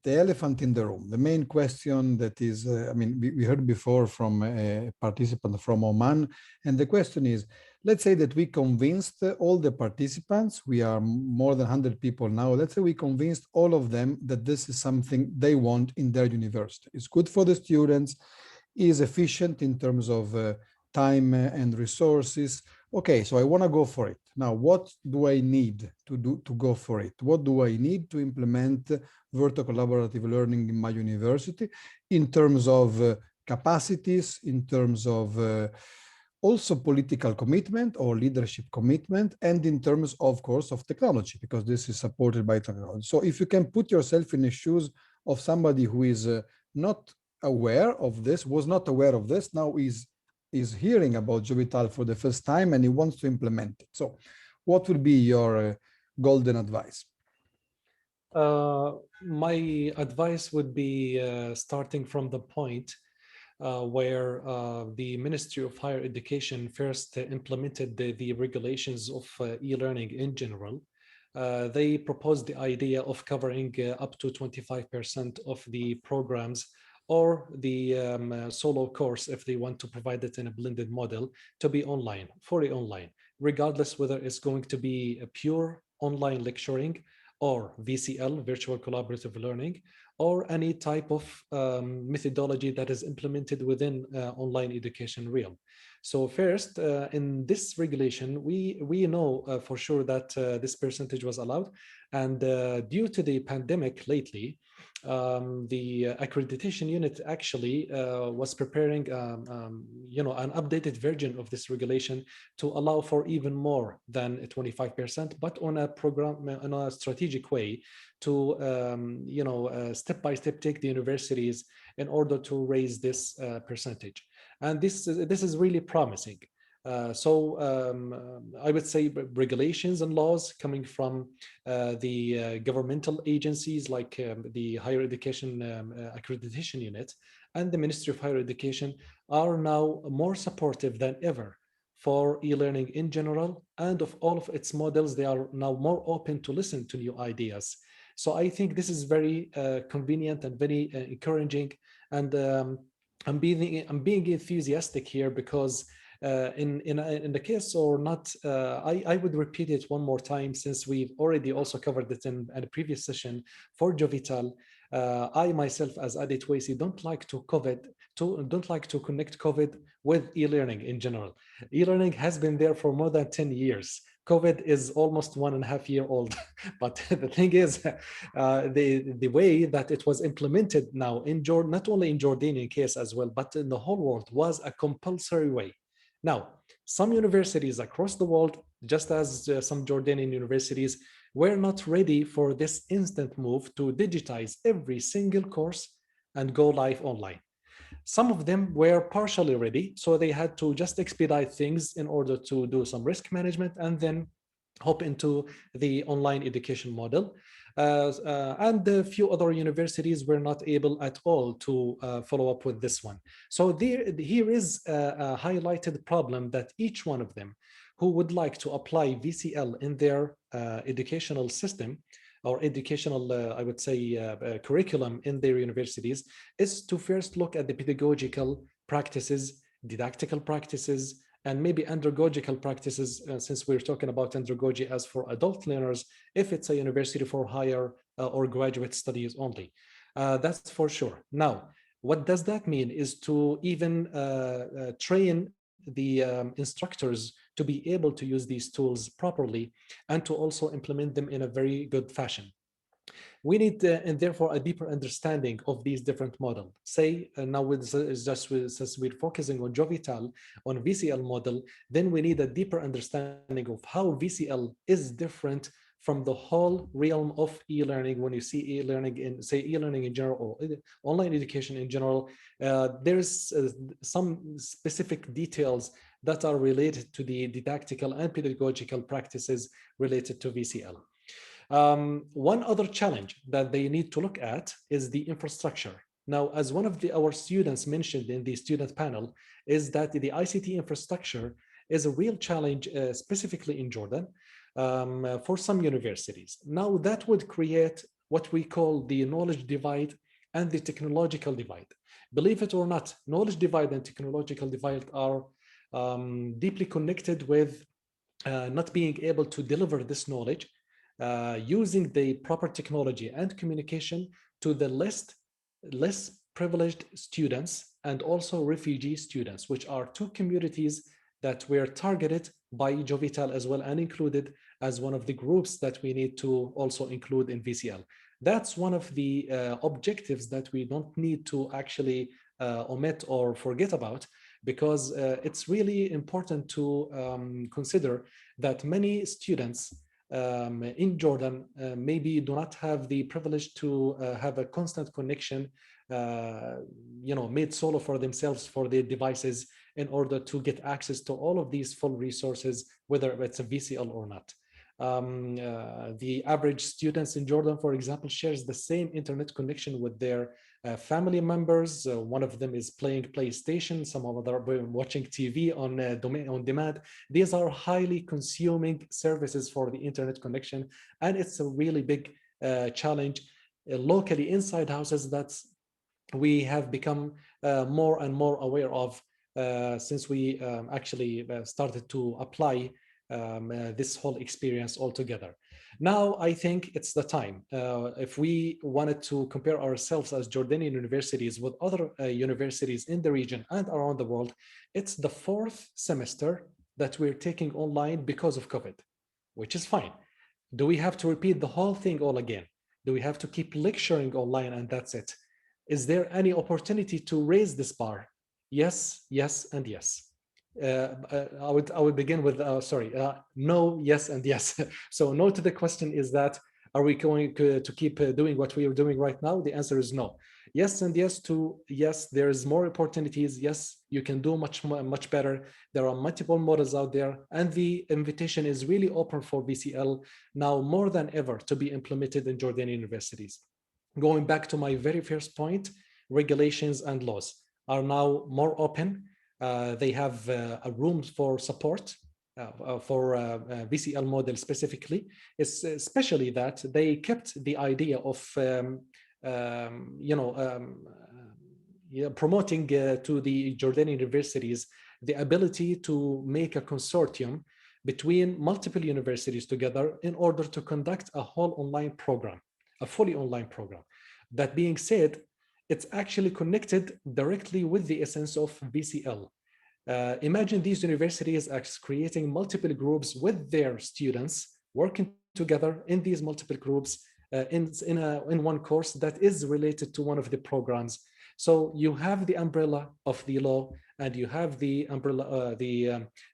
elephant in the room, the main question that is, I mean, we heard before from a participant from Oman, and the question is, let's say that we convinced all the participants, we are more than 100 people now, let's say we convinced all of them that this is something they want in their university. It's good for the students, is efficient in terms of time and resources. Okay, so I want to go for it. Now, what do I need to go for it? What do I need to implement vertical collaborative learning in my university in terms of capacities, in terms of also political commitment or leadership commitment, and in terms, of course, of technology, because this is supported by technology. So if you can put yourself in the shoes of somebody who is not aware of this, was not aware of this, now is hearing about JOVITAL for the first time and he wants to implement it. So what would be your golden advice?
My advice would be starting from the point where the Ministry of Higher Education first implemented the regulations of e-learning in general. They proposed the idea of covering up to 25% of the programs or the solo course, if they want to provide it in a blended model, to be online, fully online, regardless whether it's going to be a pure online lecturing or VCL, Virtual Collaborative Learning, or any type of methodology that is implemented within online education realm. So first, in this regulation, we know for sure that this percentage was allowed. And due to the pandemic lately, the accreditation unit actually was preparing an updated version of this regulation to allow for even more than 25%, but on a program, in a strategic way to step by step take the universities in order to raise this percentage. And this is really promising. I would say regulations and laws coming from the governmental agencies like the Higher Education Accreditation Unit and the Ministry of Higher Education are now more supportive than ever for e-learning in general, and of all of its models. They are now more open to listen to new ideas. So I think this is very convenient and very encouraging, and I'm being enthusiastic here because in the case or not, I would repeat it one more time, since we've already also covered it in a previous session for Jovital. I myself, as Adi Twaisi, don't like to connect COVID with e-learning in general. E-learning has been there for more than 10 years. COVID is almost 1.5 years old. But the thing is, the way that it was implemented now in Jordan, not only in Jordanian case as well, but in the whole world, was a compulsory way. Now, some universities across the world, just as some Jordanian universities, were not ready for this instant move to digitize every single course and go live online. Some of them were partially ready, so they had to just expedite things in order to do some risk management and then hop into the online education model. And a few other universities were not able at all to follow up with this one. So here is a highlighted problem that each one of them who would like to apply VCL in their educational system or educational, I would say, curriculum in their universities, is to first look at the pedagogical practices, didactical practices, and maybe andragogical practices, since we're talking about andragogy as for adult learners, if it's a university for higher or graduate studies only. That's for sure. Now, what does that mean is to even train the instructors to be able to use these tools properly and to also implement them in a very good fashion. We need, and therefore, a deeper understanding of these different models. Say, now since we're focusing on Jovital, on VCL model, then we need a deeper understanding of how VCL is different from the whole realm of e-learning. When you see e-learning in, say, e-learning in general or online education in general, there's some specific details that are related to the didactical and pedagogical practices related to VCL. One other challenge that they need to look at is the infrastructure. Now, as one of our students mentioned in the student panel, is that the ICT infrastructure is a real challenge, specifically in Jordan, for some universities. Now, that would create what we call the knowledge divide and the technological divide. Believe it or not, knowledge divide and technological divide are deeply connected with not being able to deliver this knowledge using the proper technology and communication to the less privileged students and also refugee students, which are two communities that were targeted by Jovital as well and included as one of the groups that we need to also include in VCL. That's one of the objectives that we don't need to actually omit or forget about, because it's really important to consider that many students in Jordan maybe do not have the privilege to have a constant connection, made solo for themselves for their devices in order to get access to all of these full resources, whether it's a VCL or not. The average students in Jordan, for example, shares the same internet connection with their family members. One of them is playing PlayStation, some of them are watching TV on demand. These are highly consuming services for the internet connection, and it's a really big challenge locally inside houses that we have become more and more aware of since we actually started to apply this whole experience altogether. Now, I think it's the time. If we wanted to compare ourselves as Jordanian universities with other universities in the region and around the world, it's the 4th semester that we're taking online because of COVID, which is fine. Do we have to repeat the whole thing all again? Do we have to keep lecturing online and that's it? Is there any opportunity to raise this bar? Yes, yes, and yes. I would begin with no, yes, and yes. So no to the question is that, are we going to keep doing what we are doing right now? The answer is no. Yes, and yes to yes, there's more opportunities. Yes, you can do much better. There are multiple models out there, and the invitation is really open for VCL now more than ever to be implemented in Jordanian universities. Going back to my very first point, regulations and laws are now more open. They have a room for support for VCL model specifically, especially that they kept the idea of promoting to the Jordanian universities the ability to make a consortium between multiple universities together in order to conduct a whole online program, a fully online program. That being said, it's actually connected directly with the essence of VCL. Imagine these universities as creating multiple groups with their students, working together in these multiple groups in one course that is related to one of the programs. So you have the umbrella of the law, and you have the umbrella,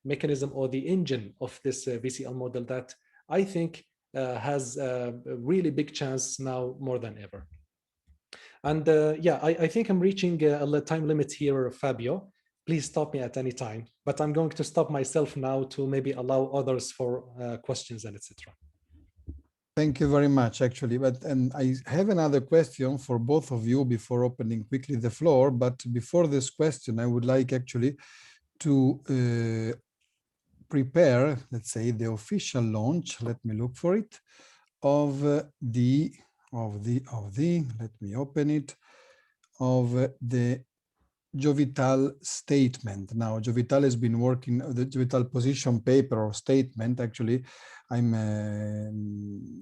mechanism or the engine of this VCL model that I think has a really big chance now more than ever. And yeah, I think I'm reaching a time limit here, Fabio. Please stop me at any time, but I'm going to stop myself now to maybe allow others for questions and etc.
Thank you very much, actually. And I have another question for both of you before opening quickly the floor. But before this question, I would like actually to prepare, let's say, the official launch. Let me look for it of the let me open it, of the JOVITAL statement. Now, JOVITAL has been working, the JOVITAL position paper or statement, actually, I'm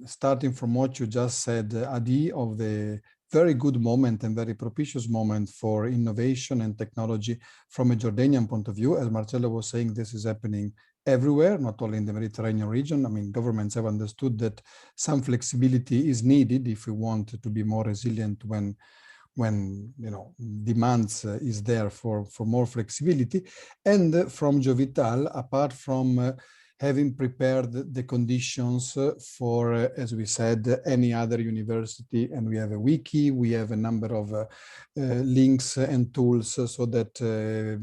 starting from what you just said, Adi, of the very good moment and very propitious moment for innovation and technology from a Jordanian point of view. As Marcello was saying, this is happening everywhere, not only in the Mediterranean region. I mean, governments have understood that some flexibility is needed if we want to be more resilient when demands is there for more flexibility. And from JOVITAL, apart from having prepared the conditions for, as we said, any other university, and we have a wiki, we have a number of links and tools so that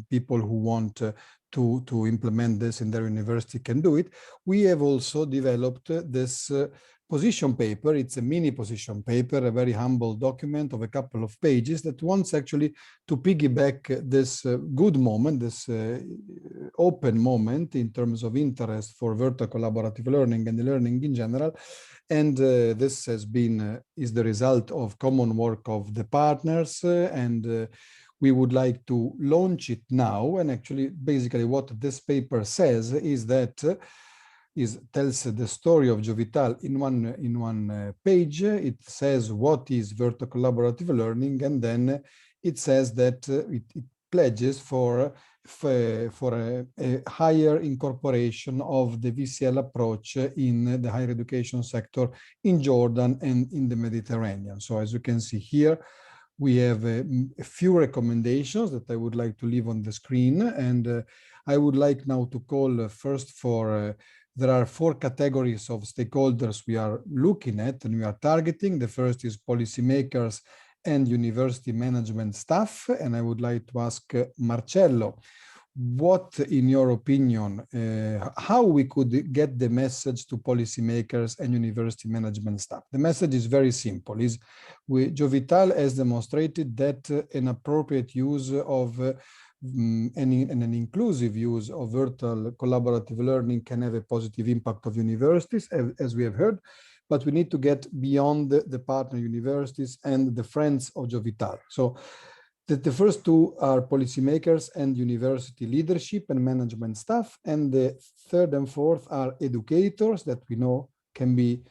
people who want to implement this in their university can do it. We have also developed this position paper. It's a mini position paper, a very humble document of a couple of pages that wants actually to piggyback this good moment, this open moment in terms of interest for vertical collaborative learning and learning in general. And this has been, is the result of common work of the partners, and we would like to launch it now. And actually, basically what this paper says is that tells the story of JOVITAL in one page. It says what is vertical collaborative learning, and then it says that it pledges for a higher incorporation of the VCL approach in the higher education sector in Jordan and in the Mediterranean. So as you can see here, we have a few recommendations that I would like to leave on the screen. And I would like now to call first for there are 4 categories of stakeholders we are looking at and we are targeting. The first is policymakers and university management staff. And I would like to ask Marcello, what, in your opinion, how we could get the message to policymakers and university management staff? The message is very simple. JOVITAL has demonstrated that an appropriate use of an inclusive use of virtual collaborative learning can have a positive impact of universities, as we have heard, but we need to get beyond the partner universities and the friends of JOVITAL. So The first two are policymakers and university leadership and management staff. And the third and fourth are educators that we know can be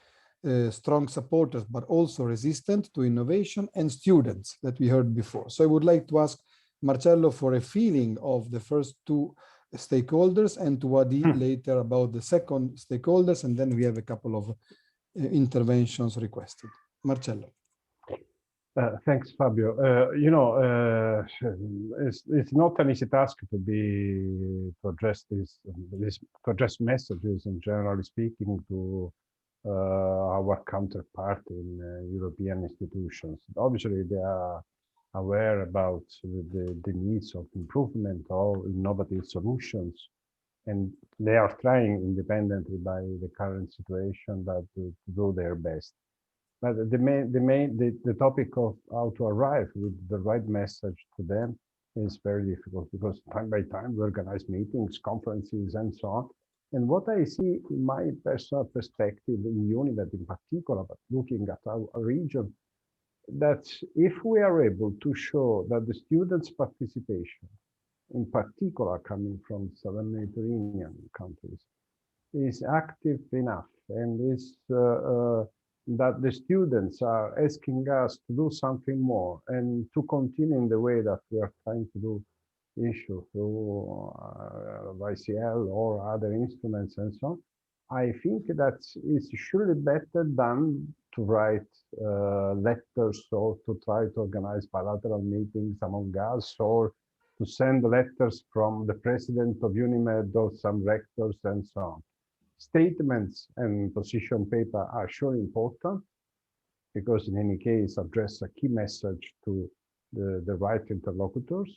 strong supporters, but also resistant to innovation, and students that we heard before. So I would like to ask Marcello for a feeling of the first two stakeholders, and to Adi later about the second stakeholders, and then we have a couple of interventions requested. Marcello.
Thanks, Fabio. It's not an easy task to address messages, and generally speaking, to our counterpart in European institutions. Obviously, they are aware about the needs of improvement or innovative solutions, and they are trying independently by the current situation that to do their best. But the topic of how to arrive with the right message to them is very difficult, because time by time we organize meetings, conferences, and so on. And what I see in my personal perspective in UNIMED in particular, but looking at our region, that if we are able to show that the students' participation, in particular coming from Southern Mediterranean countries, is active enough, and is that the students are asking us to do something more and to continue in the way that we are trying to do issue through YCL or other instruments and so on, I think that it's surely better than to write letters, or to try to organize bilateral meetings among us, or to send letters from the president of UNIMED or some rectors and so on. Statements and position paper are surely important, because in any case address a key message to the right interlocutors.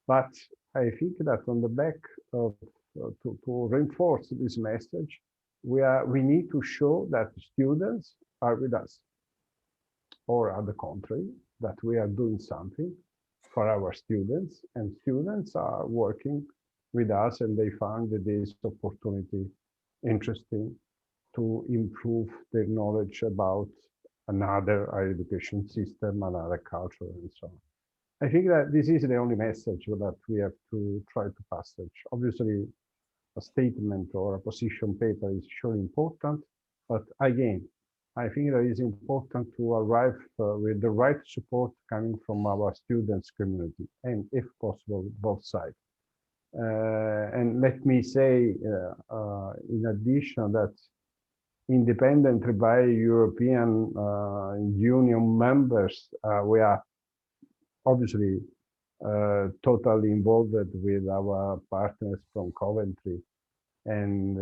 But I think that on the back of to reinforce this message, we need to show that students are with us, or at the contrary, that we are doing something for our students, and students are working with us, and they found this opportunity interesting to improve their knowledge about another higher education system, another culture, and so on. I think that this is the only message that we have to try to passage. Obviously, a statement or a position paper is surely important, but again, I think that it is important to arrive with the right support coming from our students' community, and if possible, both sides. And let me say, in addition, that independently by European Union members, we are obviously totally involved with our partners from Coventry, and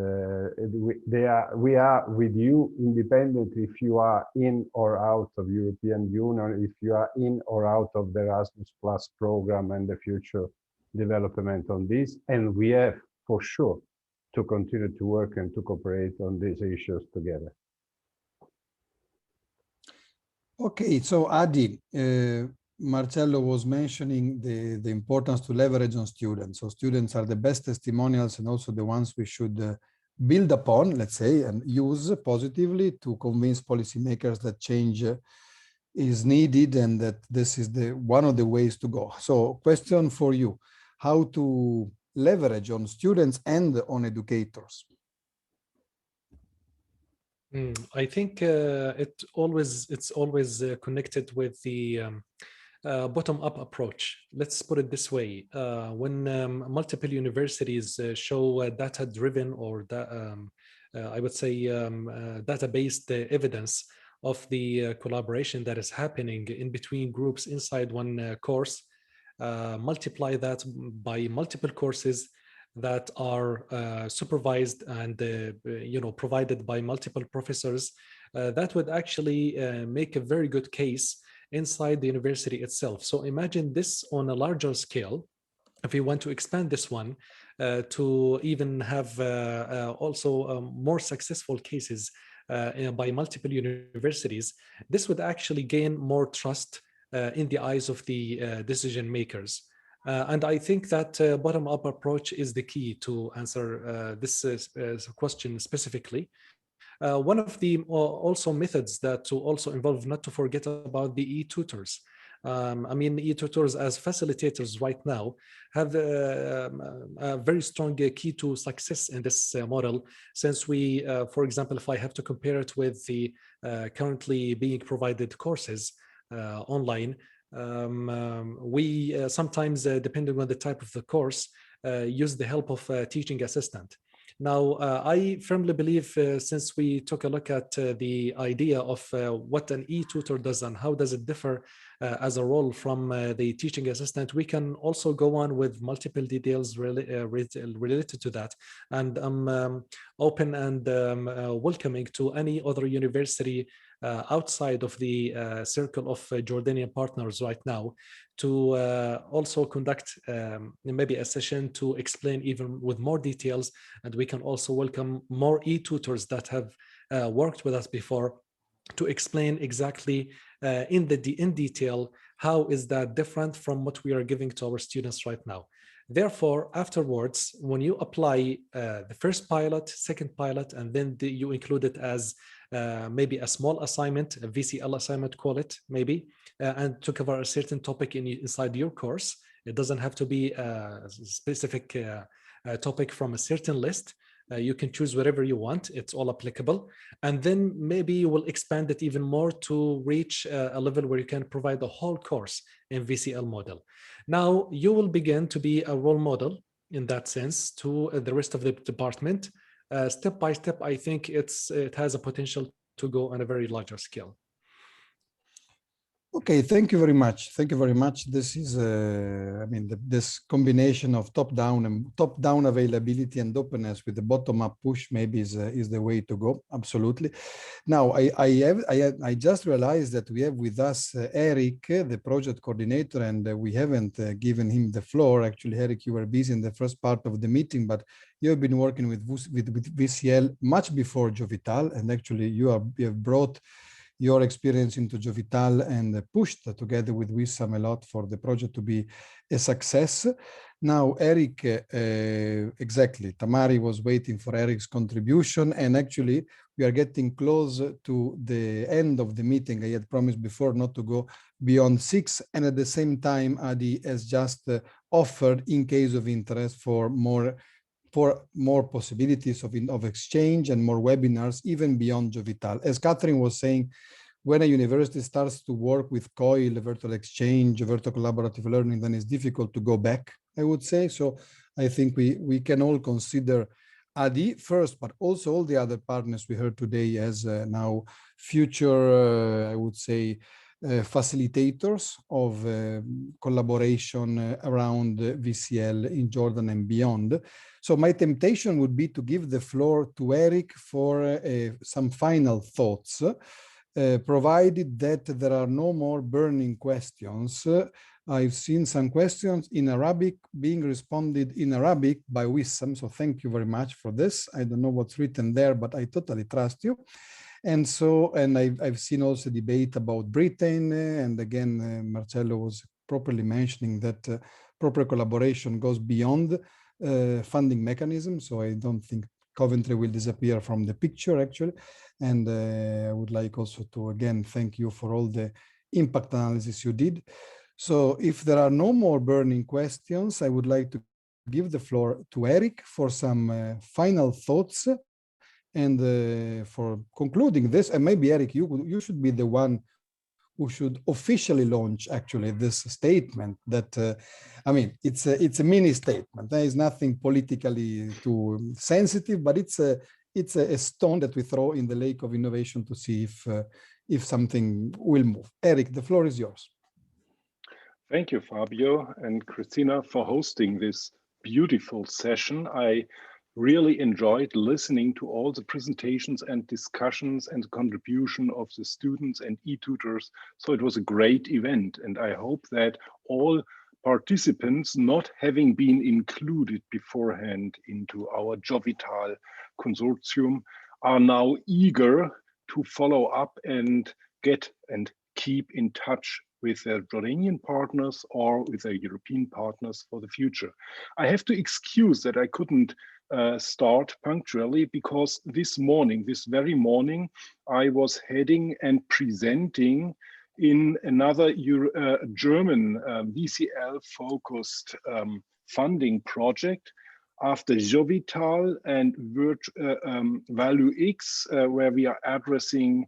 we are with you independently if you are in or out of European Union, if you are in or out of the Erasmus Plus program and the future development on this, and we have for sure to continue to work and to cooperate on these issues together.
Okay, so Adi, Marcello was mentioning the importance to leverage on students. So students are the best testimonials, and also the ones we should build upon, let's say, and use positively to convince policymakers that change is needed, and that this is one of the ways to go. So question for you, how to leverage on students and on educators?
I think it's always connected with the bottom-up approach. Let's put it this way: when multiple universities show data-driven, or I would say data-based evidence of the collaboration that is happening in between groups inside one course, multiply that by multiple courses that are supervised and provided by multiple professors, that would actually make a very good case inside the university itself. So imagine this on a larger scale. If we want to expand this one to even have also more successful cases by multiple universities, this would actually gain more trust in the eyes of the decision makers. And I think that bottom-up approach is the key to answer this question specifically. One of the also methods that to also involve, not to forget about the e-tutors. I mean, e-tutors as facilitators right now have a very strong key to success in this model, since we, for example, if I have to compare it with the currently being provided courses online, we sometimes, depending on the type of the course, use the help of a teaching assistant. Now, I firmly believe, since we took a look at the idea of what an e-tutor does and how does it differ as a role from the teaching assistant, we can also go on with multiple details related to that. And I'm open and welcoming to any other university outside of the circle of Jordanian partners right now to also conduct maybe a session to explain even with more details, and we can also welcome more e-tutors that have worked with us before to explain exactly in detail how is that different from what we are giving to our students right now. Therefore, afterwards, when you apply the first pilot, second pilot, and then you include it as maybe a small assignment, a VCL assignment, call it maybe, and to cover a certain topic inside your course. It doesn't have to be a specific topic from a certain list. You can choose whatever you want. It's all applicable. And then maybe you will expand it even more to reach a level where you can provide the whole course in VCL model. Now, you will begin to be a role model in that sense to the rest of the department. Step by step, I think it has a potential to go on a very larger scale.
Okay, thank you very much. Thank you very much. This is, I mean, this combination of top-down availability and openness with the bottom-up push maybe is the way to go. Absolutely. Now, I just realized that we have with us Eric, the project coordinator, and we haven't given him the floor. Actually, Eric, you were busy in the first part of the meeting, but you have been working with VCL much before JOVITAL, and actually you have brought your experience into JOVITAL and pushed together with Wissam a lot for the project to be a success. Now, Eric, exactly, Tamari was waiting for Eric's contribution, and actually we are getting close to the end of the meeting. I had promised before not to go beyond 6, and at the same time, Adi has just offered, in case of interest, for more possibilities of exchange and more webinars, even beyond JOVITAL. As Catherine was saying, when a university starts to work with COIL, virtual exchange, virtual collaborative learning, then it's difficult to go back, I would say. So I think we can all consider ADI first, but also all the other partners we heard today as now future, I would say, facilitators of collaboration around VCL in Jordan and beyond. So my temptation would be to give the floor to Eric for some final thoughts, provided that there are no more burning questions. I've seen some questions in Arabic being responded in Arabic by Wissam, so thank you very much for this. I don't know what's written there, but I totally trust you. And so, and I've seen also debate about Britain, and again, Marcello was properly mentioning that proper collaboration goes beyond funding mechanism. So I don't think Coventry will disappear from the picture, actually. And I would like also to, again, thank you for all the impact analysis you did. So if there are no more burning questions, I would like to give the floor to Eric for some final thoughts. And for concluding this, and maybe Eric, you should be the one who should officially launch actually this statement that, I mean, it's a mini statement. There is nothing politically too sensitive, but it's a stone that we throw in the lake of innovation to see if something will move. Eric, the floor is yours.
Thank you, Fabio and Christina, for hosting this beautiful session. I really enjoyed listening to all the presentations and discussions and contribution of the students and e-tutors. So it was a great event, and I hope that all participants not having been included beforehand into our JOVITAL consortium are now eager to follow up and get and keep in touch with their Jordanian partners or with their European partners for the future. I have to excuse that I couldn't start punctually because this very morning, I was heading and presenting in another German VCL-focused funding project after JOVITAL and Value X, where we are addressing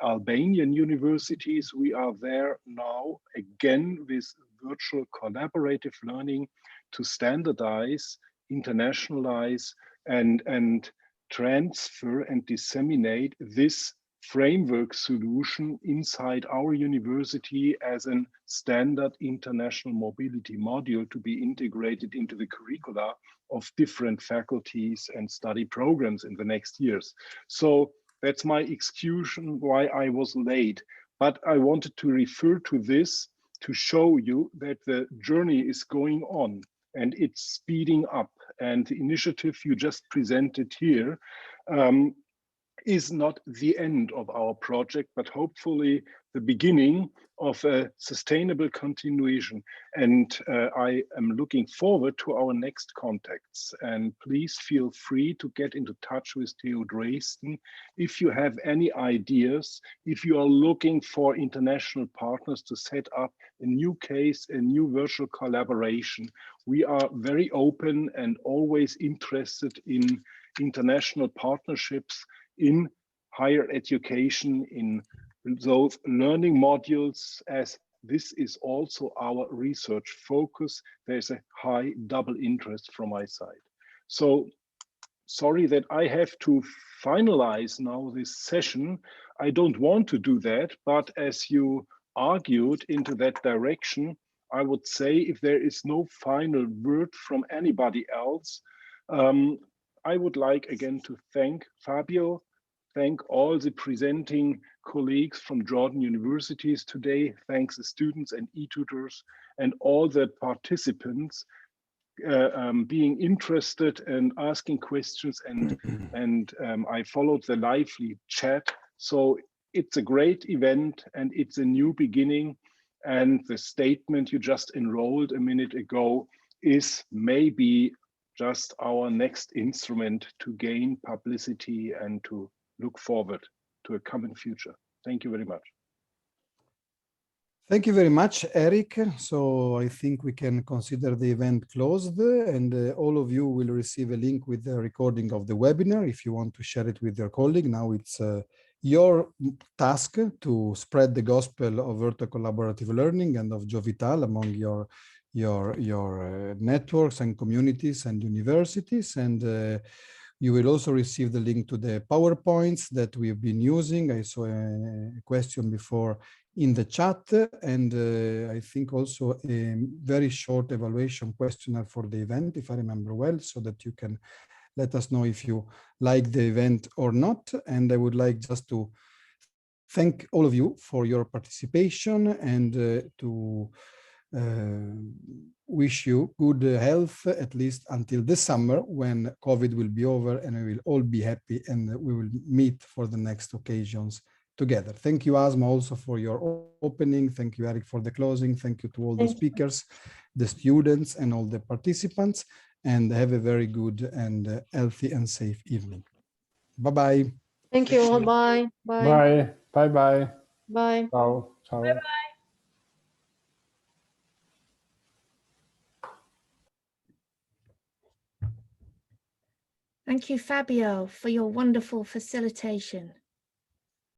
Albanian universities. We are there now again with virtual collaborative learning to standardize, internationalize, and transfer and disseminate this framework solution inside our university as a standard international mobility module to be integrated into the curricula of different faculties and study programs in the next years. So that's my excuse why I was late. But I wanted to refer to this to show you that the journey is going on and it's speeding up. And the initiative you just presented here is not the end of our project, but hopefully the beginning of a sustainable continuation. And I am looking forward to our next contacts. And please feel free to get into touch with Theo Dresden if you have any ideas, if you are looking for international partners to set up a new case, a new virtual collaboration. We are very open and always interested in international partnerships in higher education, in those learning modules, as this is also our research focus. There's a high double interest from my side. So sorry that I have to finalize now this session. I don't want to do that, but as you argued into that direction, I would say if there is no final word from anybody else, I would like again to thank Fabio, thank all the presenting colleagues from Jordan universities today, thanks the students and e-tutors and all the participants being interested and asking questions, and I followed the lively chat. So it's a great event and it's a new beginning, and the statement you just enrolled a minute ago is maybe just our next instrument to gain publicity and to look forward to a common future. Thank you very much.
Thank you very much, Eric. So I think we can consider the event closed, and all of you will receive a link with the recording of the webinar if you want to share it with your colleague. Now it's your task to spread the gospel of virtual collaborative learning and of JOVITAL among your networks and communities and universities. And you will also receive the link to the PowerPoints that we've been using. I saw a question before in the chat, and I think also a very short evaluation questionnaire for the event, if I remember well, so that you can let us know if you like the event or not. And I would like just to thank all of you for your participation and to wish you good health, at least until this summer, when COVID will be over and we will all be happy and we will meet for the next occasions together. Thank you, Asma, also for your opening. Thank you, Eric, for the closing. Thank you to all the speakers, the students, and all the participants. And have a very good and healthy and safe evening. Bye-bye.
Thank you all. Bye. Bye.
Bye. Bye-bye.
Bye.
Ciao. Ciao.
Bye-bye.
Thank you, Fabio, for your wonderful facilitation.